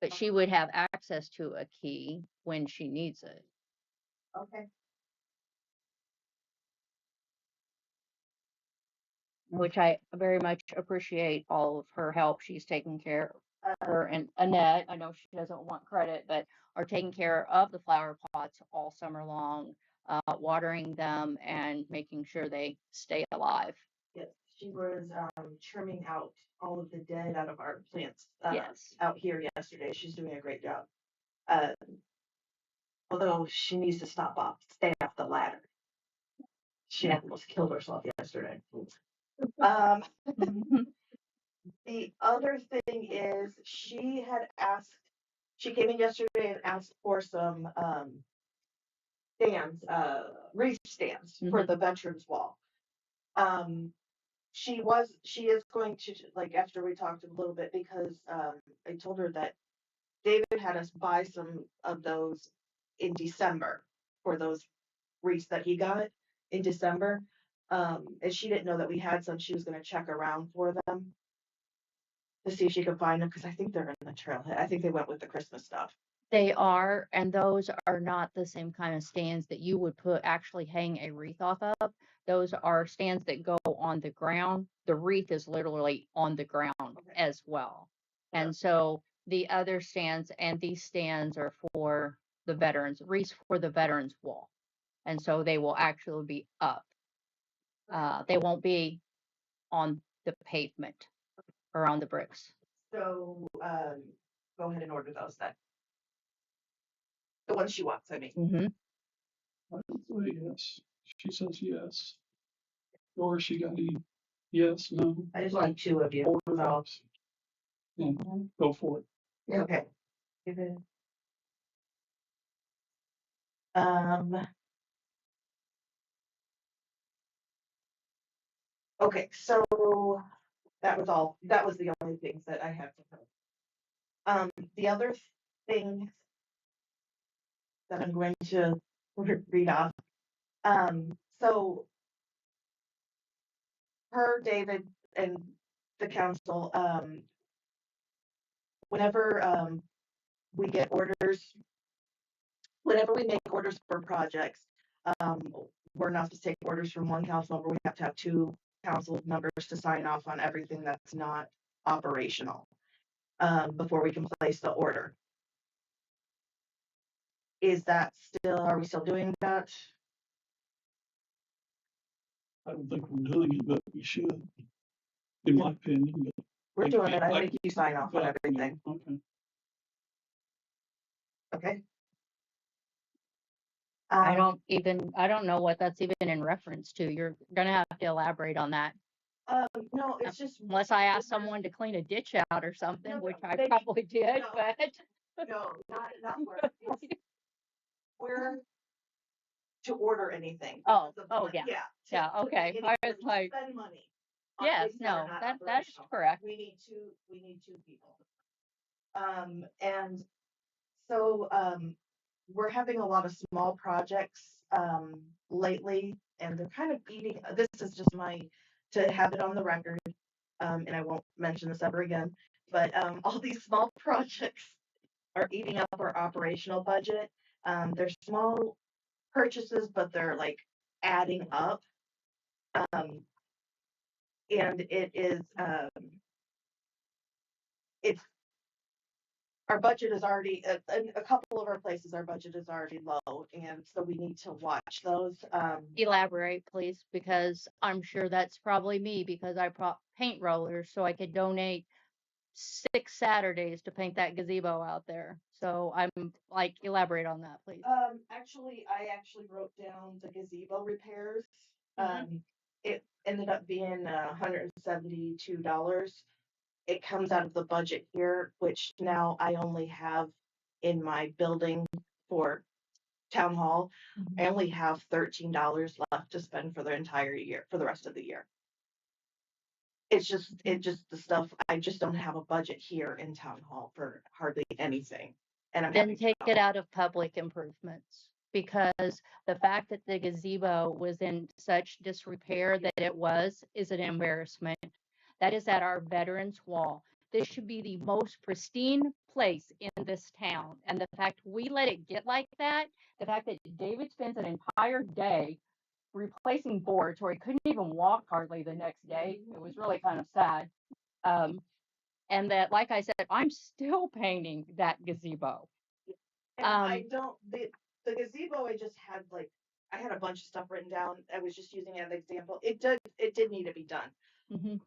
But she would have access to a key when she needs it. okay. Which I very much appreciate all of her help. She's taking care of her and Annette. I know she doesn't want credit, but are taking care of the flower pots all summer long, watering them and making sure they stay alive. Yes, she was trimming out all of the dead out of our plants Yes. out here yesterday. She's doing a great job. Uh, although she needs to stay off the ladder. She almost killed herself yesterday. The other thing is she came in yesterday and asked for some stands, wreath stands for the veterans wall. She is going to, like, after we talked a little bit, because I told her that David had us buy some of those in December for those wreaths that he got in December. And she didn't know that we had some. She was going to check around for them to see if she could find them because I think they're in the trailhead. I think they went with the Christmas stuff. They are, and those are not the same kind of stands that you would actually hang a wreath off of. Those are stands that go on the ground. The wreath is literally on the ground as well. Yeah. And so the other stands and these stands are for the veterans, wreaths for the veterans wall. And so they will actually be up. They won't be on the pavement or on the bricks. So go ahead and order those then. The ones she wants, I mean. Mm-hmm. I would say yes. She says yes. Or she got any yes, no. I just like two of you. Order So. those. Yeah, go for it. Yeah. Okay. Give it. Um. Okay, so that was all. That was the only things that I had for her. The other thing that I'm going to read off. So her, David, and the council. Whenever we get orders, whenever we make orders for projects, we're not to take orders from one council member. We have to have two council members to sign off on everything that's not operational before we can place the order. Are we still doing that? I don't think we're doing it, but we should, in my opinion. But We're doing it. I make you sign off on everything. Okay. Okay. I don't know what that's even in reference to. You're gonna have to elaborate on that. No, it's just Unless I ask someone to clean a ditch out or something, which I probably did, but no, not where to order anything. oh, Yeah. Yeah, okay. I was like, spend money. yes, no, that's correct. We need two people. And so we're having a lot of small projects lately, and they're kind of eating. This is just to have it on the record, and I won't mention this ever again. But all these small projects are eating up our operational budget. They're small purchases, but they're like adding up. and it is, it's, our budget is already, in a couple of our places, our budget is already low, and so we need to watch those. Elaborate, please, because I'm sure that's probably me because I brought paint rollers so I could donate 6 Saturdays to paint that gazebo out there. So I'm like, elaborate on that, please. Actually, I actually wrote down the gazebo repairs. Mhm. It ended up being $172. It comes out of the budget here, which now I only have in my building for town hall. I only have $13 left to spend for the entire year, for the rest of the year. It just the stuff, I just don't have a budget here in town hall for hardly anything. And I'm Then having take trouble. it out of public improvements because the fact that the gazebo was in such disrepair that it was is an embarrassment. That is at our veterans wall. This should be the most pristine place in this town. And the fact we let it get like that, the fact that David spends an entire day replacing boards where he couldn't even walk hardly the next day, it was really kind of sad. Um, and that, like I said, I'm still painting that gazebo. And I Um, don't, the gazebo, I just had like, I had a bunch of stuff written down. I was just using it as an example. It did need to be done. mhm.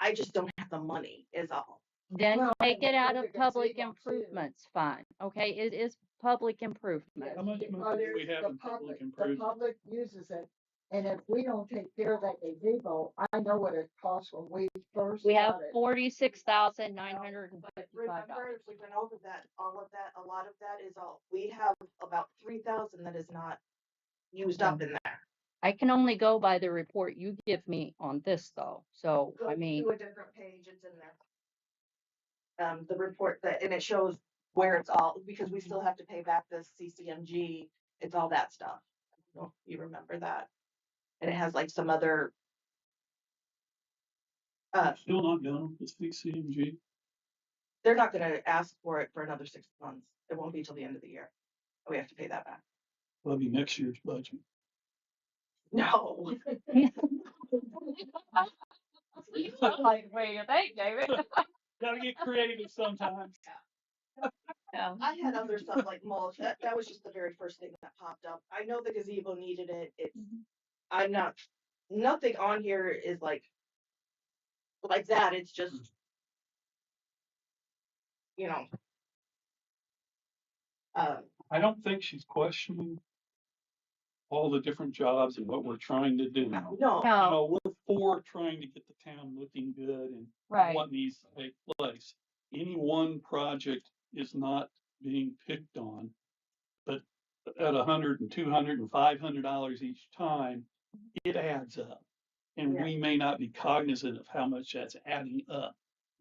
I just don't have the money is all. Then Well, take it out the of public gazebo, too. improvements fund, okay? It is public improvement. How much Because money do we have the in public the improvement? public uses it, and if we don't take care of that gazebo, I know what it costs when we first We have got it. $46,955. Remember, if we went over that, all of that, a lot of that is all, we have about 3,000 that is not used up in there. I can only go by the report you give me on this though. So, Go I mean, to a different page, it's in there. The report that, and it shows where it's all, because we still have to pay back the CCMG, it's all that stuff. I don't know if you remember that. And it has like some other, Still not done with the CCMG? they're not gonna ask for it for another 6 months. It won't be till the end of the year. We have to pay that back. That'll be next year's budget. No. like, wait, you think, David? Gotta get creative sometimes. Yeah. I had other stuff like mulch. That was just the very first thing that popped up. I know the gazebo needed it. It's, I'm not, nothing on here is like that. It's just, you know, I don't think she's questioning all the different jobs and what we're trying to do. You no. No, we're for trying to get the town looking good and right. what needs to take place. Any one project is not being picked on, but at $100 and $200 and $500 each time, it adds up. And Yeah. we may not be cognizant of how much that's adding up,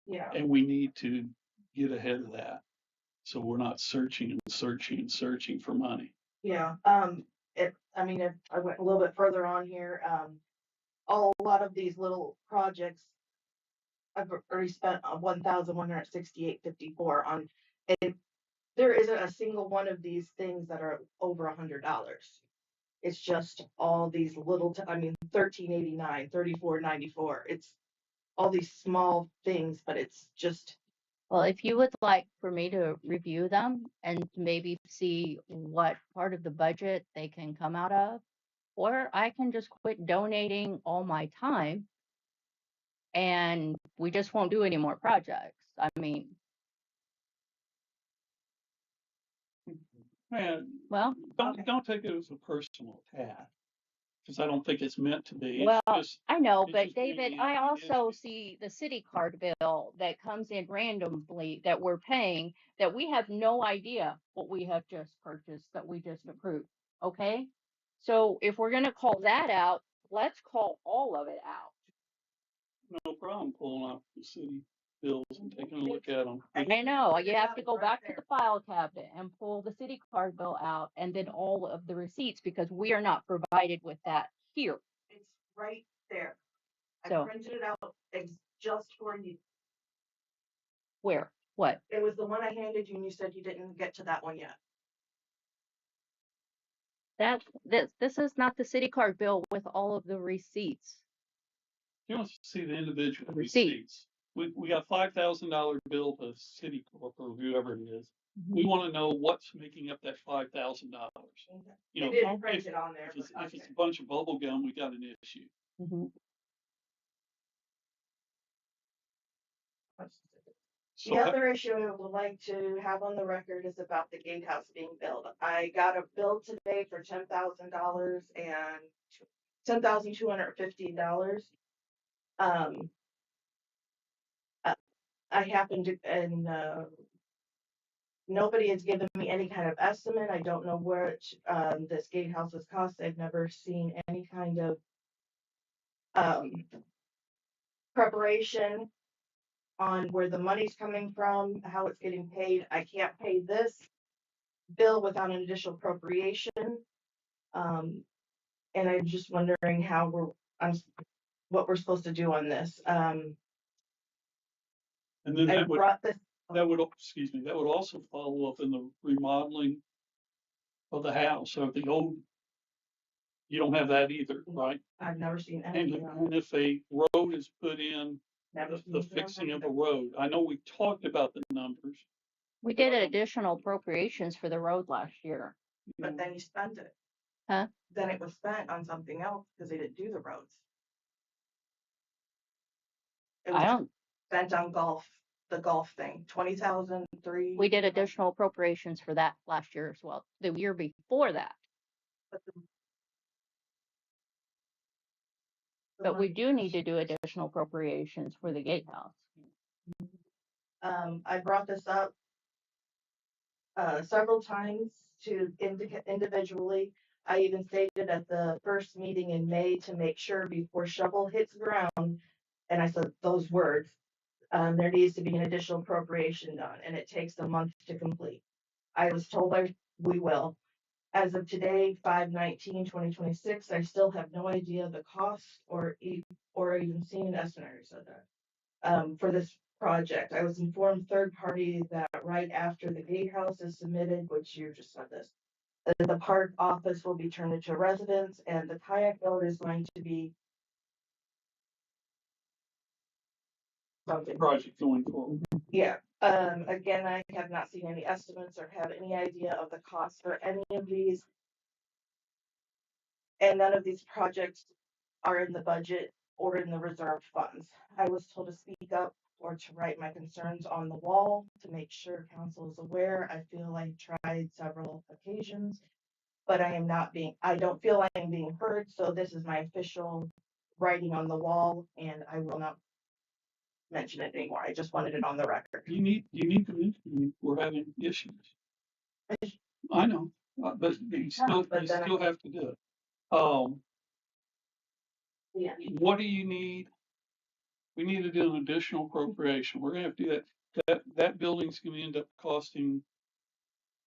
Yeah. and we need to get ahead of that. So we're not searching and searching and searching for money. Yeah. I mean, if I went a little bit further on here, a lot of these little projects, I've already spent $1,168.54 on, and there isn't a single one of these things that are over $100. It's just all these little, I mean, 1389, 3494. It's all these small things, but it's just, Well, if you would like for me to review them and maybe see what part of the budget they can come out of, or I can just quit donating all my time and we just won't do any more projects. I mean, Man, well, don't take it as a personal attack, because I don't think it's meant to be. well, It's just, I know, it's but just David, bringing I up the also issue. see the city card bill that comes in randomly that we're paying that we have no idea what we have just purchased that we just approved. Okay? So if we're gonna call that out, let's call all of it out. No problem pulling out the city bills and taking a look at them. I know, you have to go back to the file cabinet and pull the city card bill out and then all of the receipts because we are not provided with that here. it's right there. I So printed it out just for you. where? What? It was the one I handed you and you said you didn't get to that one yet. This is not the city card bill with all of the receipts. He wants to see the individual Receipt. receipts. We got $5,000 bill to city corp or whoever it is. Mm-hmm. We want to know what's making up that $5,000. You know, It didn't print it on there. if it's, but if it's okay. a bunch of bubble gum, we got an issue. Mm-hmm. So The other issue I would like to have on the record is about the gatehouse being built. I got a bill today for $10,000 and $10,215. Um, I happened to, and nobody has given me any kind of estimate. I don't know what this gatehouse has cost. I've never seen any kind of preparation on where the money's coming from, how it's getting paid. I can't pay this bill without an additional appropriation. And I'm just wondering what we're supposed to do on this. and then I that would brought this, excuse me, that would also follow up in the remodeling of the house or the old. You don't have that either, right? I've never seen And, anything on and if a road is put in, Never the seen anything on fixing of that. a road, I know we talked about the numbers. We did additional appropriations for the road last year. But then you spent it. Huh? Then it was spent on something else because they didn't do the roads. It I was don't, spent on the golf thing, 20,000, we did additional appropriations for that last year as well. The year before that. But we do need to do additional appropriations for the gatehouse. I brought this up several times to individually. I even stated at the first meeting in May to make sure before shovel hits ground, and I said those words, there needs to be an additional appropriation done, and it takes a month to complete. I was told we will. As of today, 5/19/2026, I still have no idea the cost or even seen an estimate of that. For this project, I was informed third party that right after the gatehouse is submitted, which you just said this, the park office will be turned into a residence and the kayak road is going to be something. Project going forward. Yeah. Again, I have not seen any estimates or have any idea of the cost for any of these. And none of these projects are in the budget or in the reserved funds. I was told to speak up or to write my concerns on the wall to make sure council is aware. I feel I tried several occasions, but I don't feel I am being heard. So this is my official writing on the wall and I will not mention it anymore. I just wanted it on the record. You need to mention we're having issues. I know, but you still have to do it. Yeah. What do you need? We need to do an additional appropriation. We're gonna have to do that. That building's gonna end up costing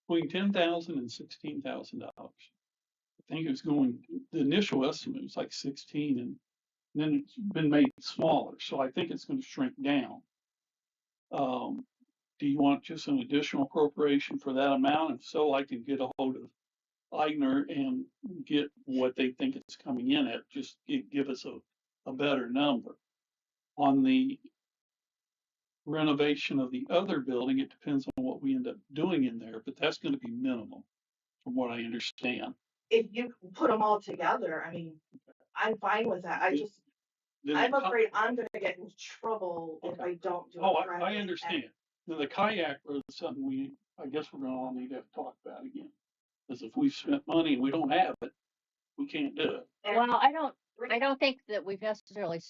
between $10,000 and $16,000. I think it was the initial estimate was like 16 and then it's been made smaller. So I think it's gonna shrink down. Do you want just an additional appropriation for that amount? If so, I can get a hold of Eigner and get what they think it's coming in at, just give us a better number. On the renovation of the other building, it depends on what we end up doing in there, but that's gonna be minimal, from what I understand. If you put them all together, I mean, I'm fine with that. I'm afraid I'm gonna get in trouble if I don't do it. Oh, I correctly. understand. Now, the kayak road is something I guess we're gonna all need to talk about again. Because if we've spent money and we don't have it, we can't do it. Well, I don't think that we've necessarily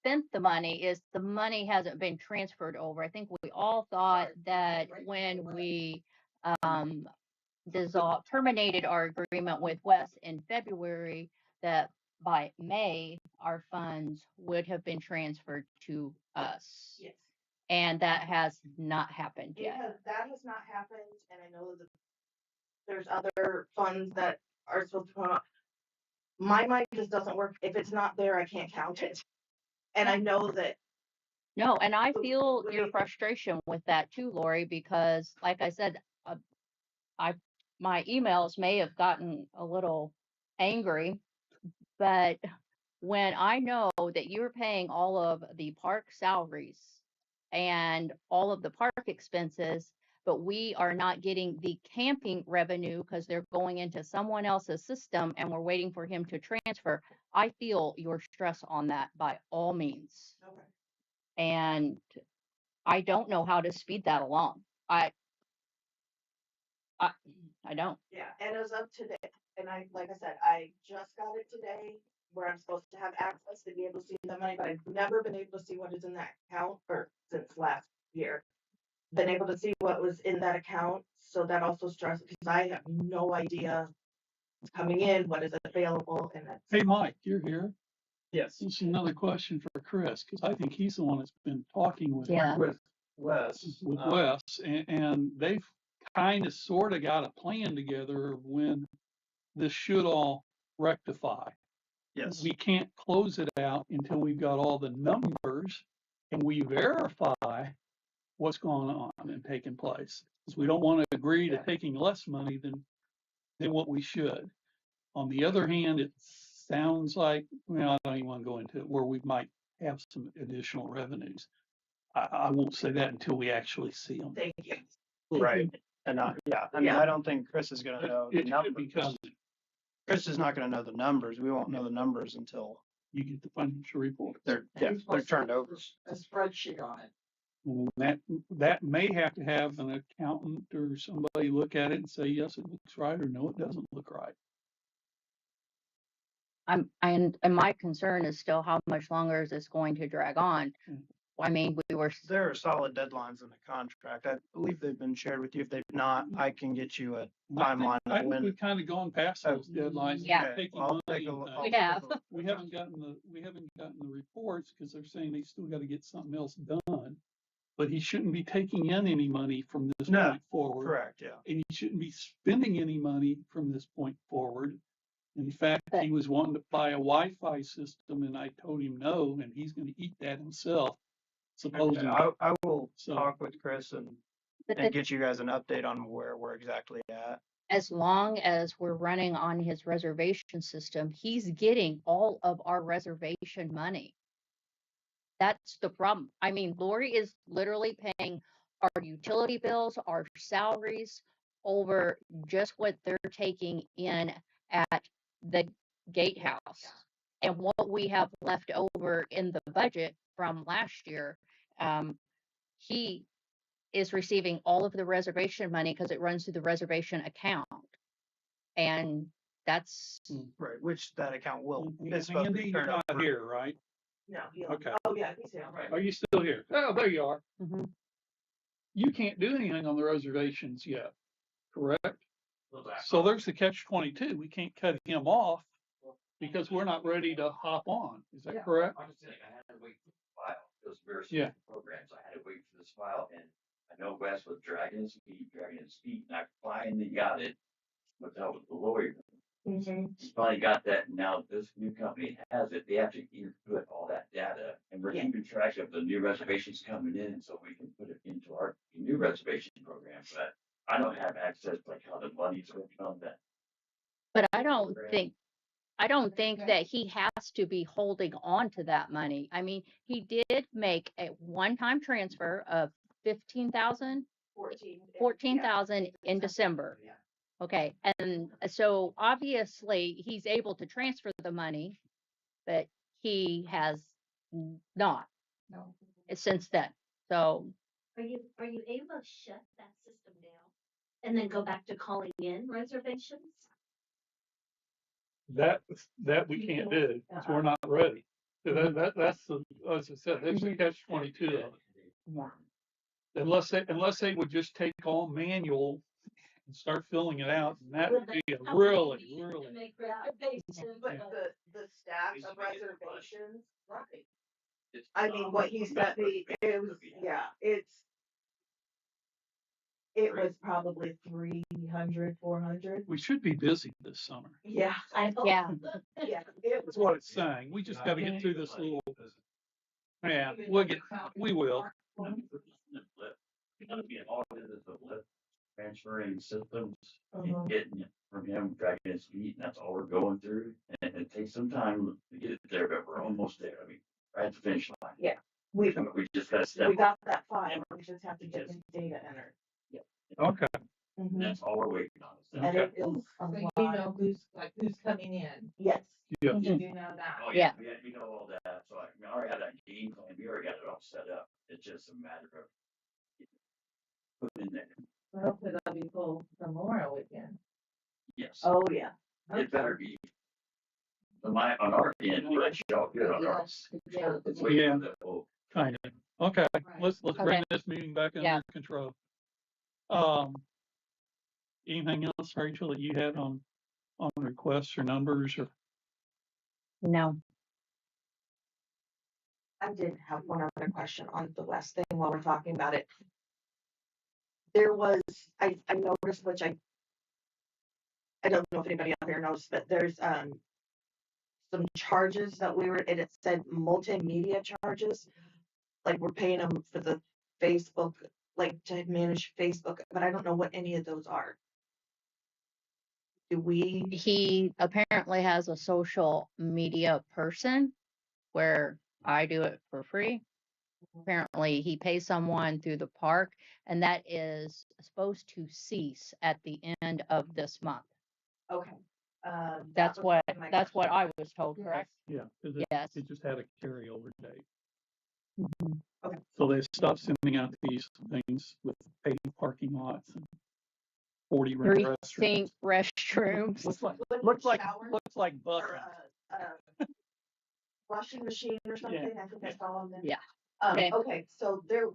spent the money, is the money hasn't been transferred over. I think we all thought that when we terminated our agreement with Wes in February, that by May, our funds would have been transferred to us. Yes. And that has not happened yet. Because that has not happened, and I know that there's other funds that are supposed to come up. My mind just doesn't work. If it's not there, I can't count it. And I know that. No, and I feel your frustration with that too, Lori, because like I said, my emails may have gotten a little angry, but when I know that you're paying all of the park salaries and all of the park expenses, but we are not getting the camping revenue because they're going into someone else's system and we're waiting for him to transfer. I feel your stress on that by all means. Okay. And I don't know how to speed that along. I, I don't. Yeah, and it was up today, and like I said, I just got it today, where I'm supposed to have access to be able to see the money, but I've never been able to see what is in that account, or since last year. Been able to see what was in that account, so that also stresses, because I have no idea what's coming in, what is available, and that's. Hey, Mike, you're here. Yes. This is another question for Chris, because I think he's the one that's been talking with. Yeah. With Wes. With Wes, and they've kind of sort of got a plan together of when this should all rectify. Yes. We can't close it out until we've got all the numbers and we verify what's going on and taking place. Because we don't want to agree to taking less money than what we should. On the other hand, it sounds like, well, I don't even want to go into it, where we might have some additional revenues. I won't say that until we actually see them. Thank you. Right. And I mean, Yeah. I don't think Chris is gonna know the It should numbers. become, Chris is not gonna know the numbers. We won't know the numbers until you get the financial report. they're He's supposed to turned put over. A spreadsheet on it. And that may have to have an accountant or somebody look at it and say, yes, it looks right, or no, it doesn't look right. And my concern is still how much longer is this going to drag on? Mm. I mean, we were, There are solid deadlines in the contract. I believe they've been shared with you. If they've not, I can get you a timeline I of think when. we've kind of gone past those deadlines. Yeah. Taking I'll money take a and look. things. We have. We haven't gotten the reports because they're saying they still got to get something else done. But he shouldn't be taking in any money from this No, point forward. Correct, yeah. And he shouldn't be spending any money from this point forward. In fact, he was wanting to buy a Wi-Fi system and I told him no, and he's gonna eat that himself, supposedly. I will So- talk with Chris and get you guys an update on where we're exactly at. as long as we're running on his reservation system, he's getting all of our reservation money. That's the problem. I mean, Lori is literally paying our utility bills, our salaries over just what they're taking in at the gatehouse. And what we have left over in the budget from last year, he is receiving all of the reservation money because it runs through the reservation account. And that's, Right, which that account will. And It's supposed to Andy, be you're turned not over. here, right? No, Okay. oh, yeah, he's here. Are you still here? Oh, there you are. Mhm. You can't do anything on the reservations yet, correct? So there's the catch-22. We can't cut him off because we're not ready to hop on. Is that correct? I'm just saying, I had to wait for the file, those various Yeah. programs, I had to wait for this file, and I know Wes was dragging his feet, and I finally got it. But that was the lawyer. Mhm. He finally got that, and now this new company has it, they have to input all that data, and we're Yeah. keeping track of the new reservations coming in, so we can put it into our new reservation program, but I don't have access to like how the money's working on that. but I don't think that he has to be holding on to that money. I mean, he did make a one-time transfer of 15,000, 14,000 in December. Yeah. Okay, and so obviously he's able to transfer the money, but he has not No. since then. So Are you able to shut that system down and then go back to calling in reservations? That we can't do, because we're not ready. So that's the, as I said, there's the catch-22 of it. Unless they would just take all manual and start filling it out, and that would be a really. To make reservations, But but- the staff of reservations, right? It's I mean, what he sent me, it was, yeah, it was probably 300, 400. We should be busy this summer. Yeah. I hope. yeah, Yeah, it That's was. what it's saying. We just gotta get through this little, yeah, we will. Gotta be an audit of the blip transferring systems Uh-huh. and getting from him dragging his feet, and that's all we're going through. And it takes some time to get it there, but we're almost there. I mean, we're at the finish line. Yeah. We just gotta step. we got that file, we just have to get the data entered. Okay, And that's all we're waiting on. is that. And it is a So you lot. know who's coming in. Yes. yeah, You do know that. Oh, Yeah. we know all that. So I already had that game plan. We already got it all set up. It's just a matter of putting it in there. Hopefully that'll be full Memorial weekend. Yes. Oh, yeah. It better be. On our end, we're actually all good on ours. Yeah. It's waiting Yeah. on the whole. kind of. Okay, let's bring Okay. this meeting back Yeah. under control. Anything else, Rachel, that you had on requests or numbers or? No. I did have one other question on the West thing while we're talking about it. There was, I noticed, which I don't know if anybody out there knows, but there's some charges that we were, and it said multimedia charges. Like we're paying them for the Facebook, like to manage Facebook, but I don't know what any of those are. Do we? He apparently has a social media person where I do it for free. Apparently, he pays someone through the park, and that is supposed to cease at the end of this month. Okay. That's what I was told, Yes. correct? Yeah, because Yes. it just had a carryover date. Okay. So they stopped sending out these things with paid parking lots and 40 Three restaurants. sink restrooms. Looks like bus. Or washing machine or something. I think I saw on there. Yeah. Okay. Okay, so there,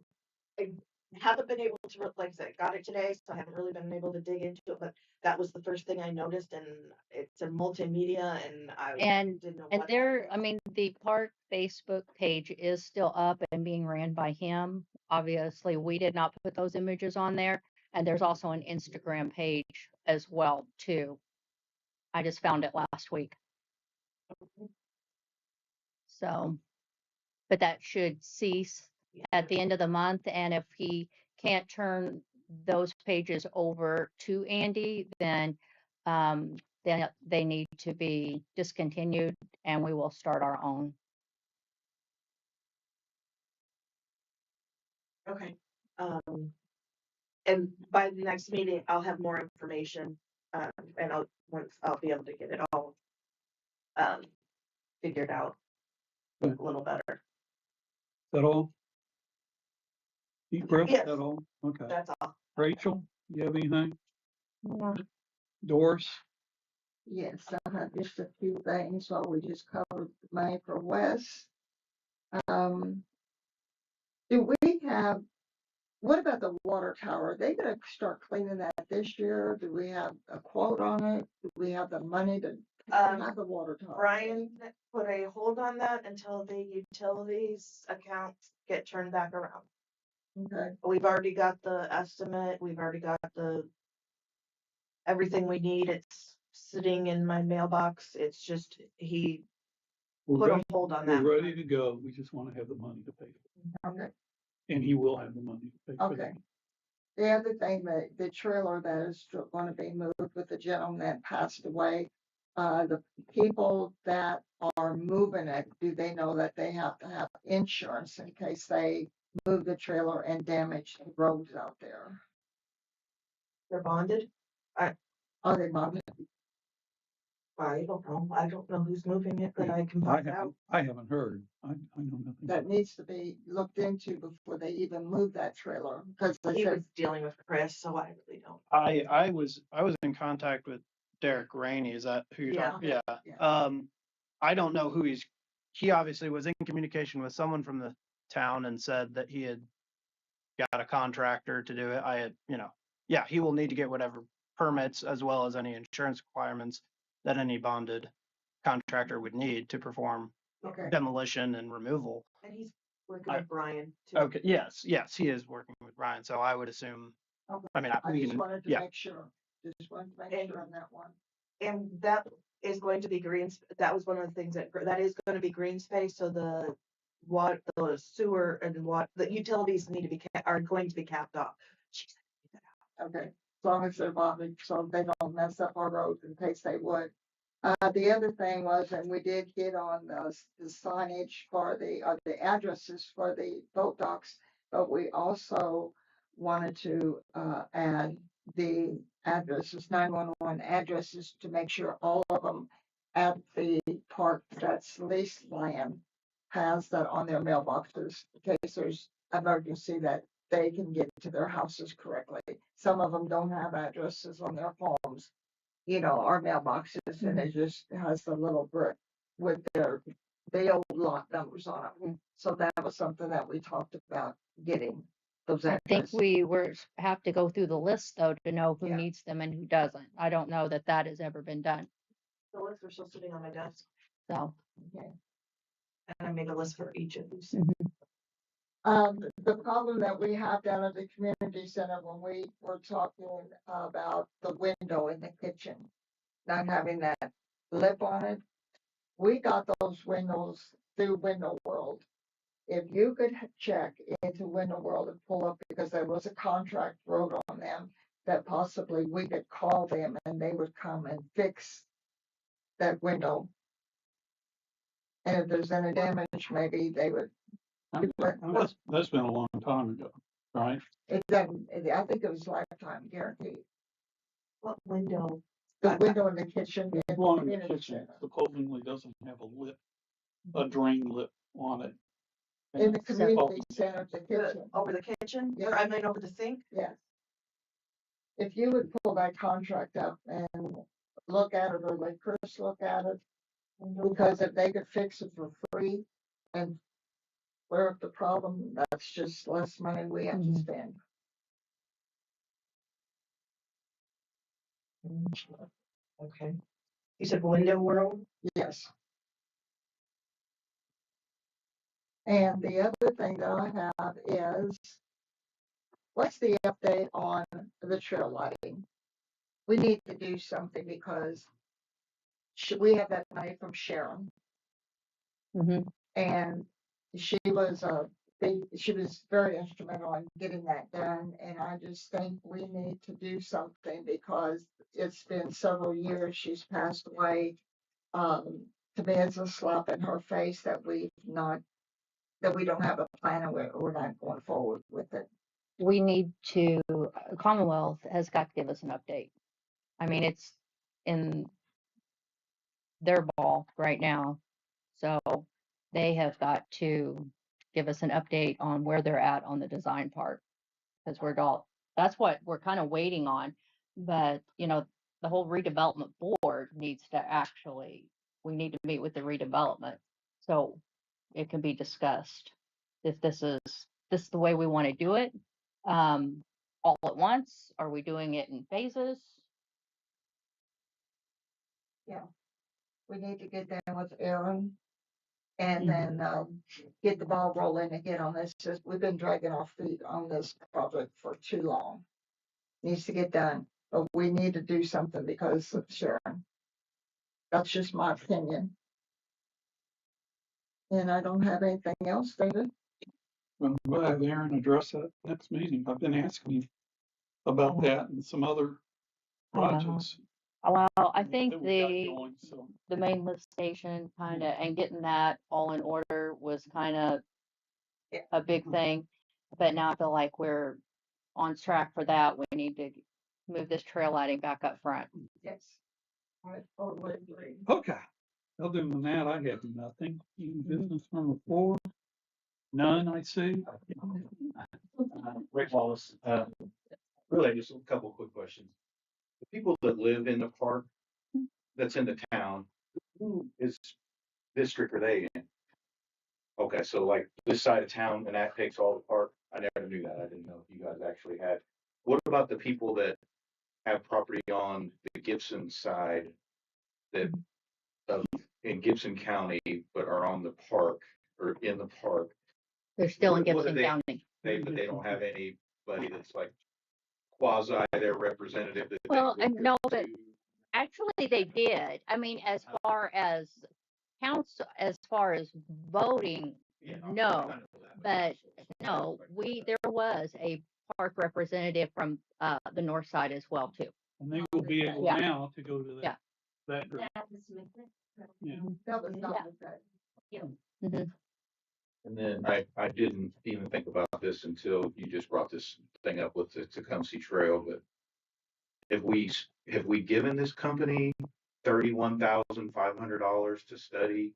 I haven't been able to, like I said, got it today, so I haven't really been able to dig into it, but that was the first thing I noticed, and it's a multimedia, and I didn't know And what. there, I mean, the park Facebook page is still up and being ran by him. Obviously, we did not put those images on there. And there's also an Instagram page as well, too. I just found it last week. So, but that should cease at the end of the month. And if he can't turn those pages over to Andy, then they need to be discontinued and we will start our own. Okay. And by the next meeting, I'll have more information, and I'll be able to get it all, figured out a little better. Is that all? Deep breath, is Yes. that all? Okay. That's all. Rachel, you have anything? Yeah. Doris? Yes, I have just a few things. So we just covered the money for West. Do we have, what about the water tower? Are they gonna start cleaning that this year? Do we have a quote on it? Do we have the money to have the water tower? Brian put a hold on that until the utilities accounts get turned back around. Okay, We've already got the estimate, we've already got everything we need. It's sitting in my mailbox. It's just, he put a hold on that. We're ready to go. We just want to have the money to pay for okay, it. And he will have the money to pay for okay. that. The other thing, the trailer that is going to be moved with the gentleman that passed away, the people that are moving it, do they know that they have to have insurance in case they move the trailer and damage the roads out there? They're bonded? Are they bonded? I don't know. I don't know who's moving it, but I can find out. I haven't heard. I know nothing. That needs to be looked into before they even move that trailer, because they He said, was dealing with Chris, so I really don't. I was in contact with Derek Rainey. Is that who you're talking? Yeah. I don't know who he obviously was in communication with someone from the town and said that he had got a contractor to do it. He will need to get whatever permits as well as any insurance requirements that any bonded contractor would need to perform okay, demolition and removal. And he's working with Brian too. Okay, yes, he is working with Brian, so I would assume, okay. I mean, I just wanted to yeah. make sure, just wanted to make sure on that one. And that is going to be green. That was one of the things that is going to be green space. So the sewer and the utilities need to be are going to be capped off. Okay, as long as they're bobbing, so they don't mess up our roads in case they would. The other thing was, and we did get on the signage for the addresses for the boat docks, but we also wanted to, add the addresses, 911 addresses, to make sure all of them at the park that's leased land has that on their mailboxes, in case there's emergency, that they can get to their houses correctly. Some of them don't have addresses on their homes, our mailboxes, and it just has the little brick with the old lot numbers on it. So that was something that we talked about getting those I think addresses. we have to go through the list though to know who Yeah. needs them and who doesn't. I don't know that has ever been done. The lists are still sitting on my desk, So, Okay. and I made a list for each of these. The problem that we have down at the community center when we were talking about the window in the kitchen, not having that lip on it, we got those windows through Window World. If you could check into Window World and pull up, because there was a contract wrote on them, that possibly we could call them and they would come and fix that window. And if there's any damage, maybe they would. That's been a long time ago, right? It doesn't, I think it was lifetime guaranteed. What window? The window in the kitchen. The one in the kitchen supposedly doesn't have a lip, a drain lip on it. In the community center, the The, kitchen. over the kitchen, Yeah. or I mean over the sink? Yes. If you would pull that contract up and look at it, or let Chris look at it, because if they could fix it for free and clear up the problem, that's just less money we have to spend. Okay. You said Window World? Yes. And the other thing that I have is, what's the update on the trail lighting? We need to do something because we have that money from Sharon, and she was she was very instrumental in getting that done. And I just think we need to do something because it's been several years she's passed away. To me, it's a slap in her face that we don't have a plan, and we're not going forward with it. we need to, Commonwealth has got to give us an update. I mean, it's in their ball right now. So they have got to give us an update on where they're at on the design part. Because that's what we're kind of waiting on. But, the whole redevelopment board needs to we need to meet with the redevelopment. So it can be discussed if this is the way we want to do it. All at once? Are we doing it in phases? Yeah, we need to get down with Aaron and then get the ball rolling again on this. We've been dragging our feet on this project for too long. Needs to get done, but we need to do something because of Sharon. That's just my opinion. And I don't have anything else, David. Well, we'll have Aaron address that next meeting. I've been asking him about that and some other projects. Well, I think that we got going, so. the main lift station and getting that all in order was a big thing. But now I feel like we're on track for that. We need to move this trail lighting back up front. Yes. I totally agree. Okay. Other than that, I have nothing. Any business on the floor? None, I see. Rick Wallace, really just a couple of quick questions. The people that live in the park that's in the town, who is district are they in? Okay, so like this side of town and that takes all the park. I never knew that. I didn't know if you guys actually had. What about the people that have property on the Gibson side that in Gibson County, but are on the park or in the park? They're still in What do Gibson they- County. But they don't have anybody that's like quasi their representative. That Well, they no, but actually they did. I mean, as far as council, as far as voting, no. But no, there was a park representative from, the north side as well too. And they will be able Yeah. now to go to Yeah. that group. That was Smith. Yeah. That was not good. Mhm. And then I didn't even think about this until you just brought this thing up with the Tecumseh Trail, but have we given this company $31,500 to study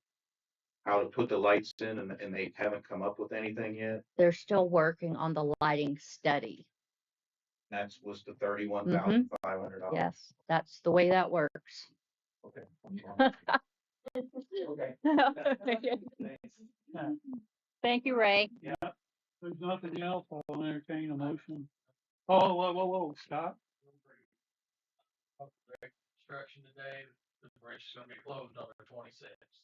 how to put the lights in and they haven't come up with anything yet? They're still working on the lighting study. That was the $31,500. Yes, that's the way that works. Okay. Thank you, Ray. Yeah, there's nothing else, I'll entertain a motion. Oh, whoa, stop. Construction today, the bridge is gonna be closed on the 26th.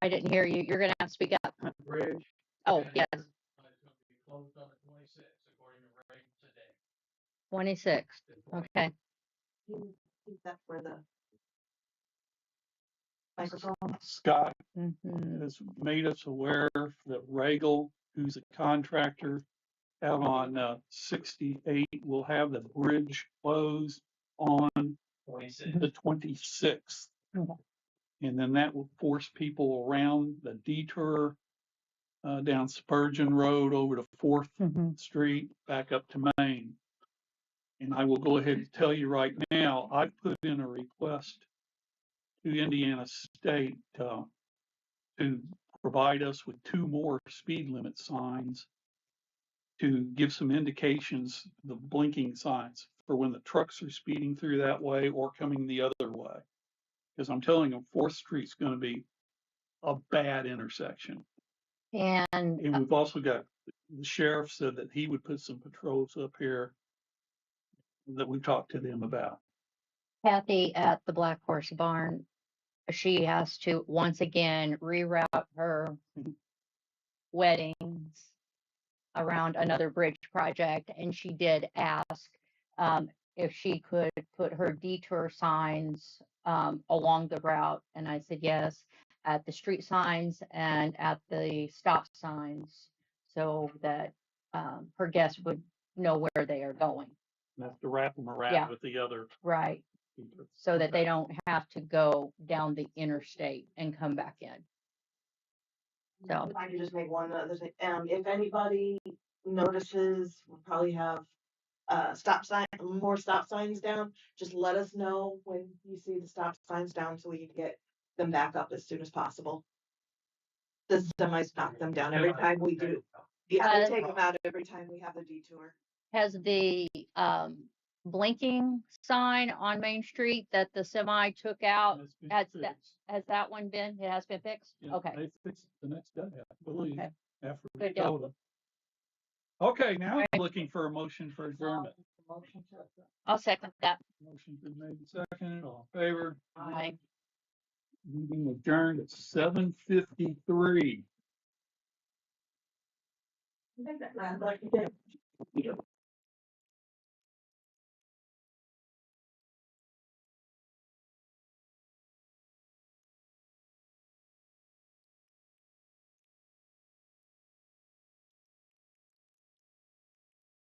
I didn't hear you. You're gonna have to speak up. Bridge. Oh, yes, It's gonna be closed on the 26th, according to Ray today. 26. Okay. Keep that for the microphone. Scott Mhm. has made us aware that Regal, who's a contractor out on 68, will have the bridge closed on 26th. the 26th. And then that will force people around the detour down Spurgeon Road over to 4th Street back up to Main. And I will go ahead and tell you right now, I put in a request to Indiana State to provide us with 2 more speed limit signs to give some indications, the blinking signs for when the trucks are speeding through that way or coming the other way. Because I'm telling them 4th Street's gonna be a bad intersection. And And we've also got, the sheriff said that he would put some patrols up here that we talked to them about. Kathy at the Black Horse Barn, she has to once again reroute her weddings around another bridge project, and she did ask if she could put her detour signs along the route, and I said yes, at the street signs and at the stop signs, so that her guests would know where they are going. Have to wrap them around Yeah. with the other. Right. So that they don't have to go down the interstate and come back in. So, If I could just make one other thing, if anybody notices, we'll probably have more stop signs down, just let us know when you see the stop signs down so we can get them back up as soon as possible. The semis knock them down every time we do. Yeah, they take them out every time we have a detour. has the blinking sign on Main Street that the semi took out, has that one been, it has been fixed? Yeah, Okay. they fixed it the next day, I believe, Okay. after we Good deal. told them. Okay, now I'm looking for a motion for adjournment. I'll second that. Motion's been made and seconded, all in favor? Aye. Meeting adjourned at 7:53.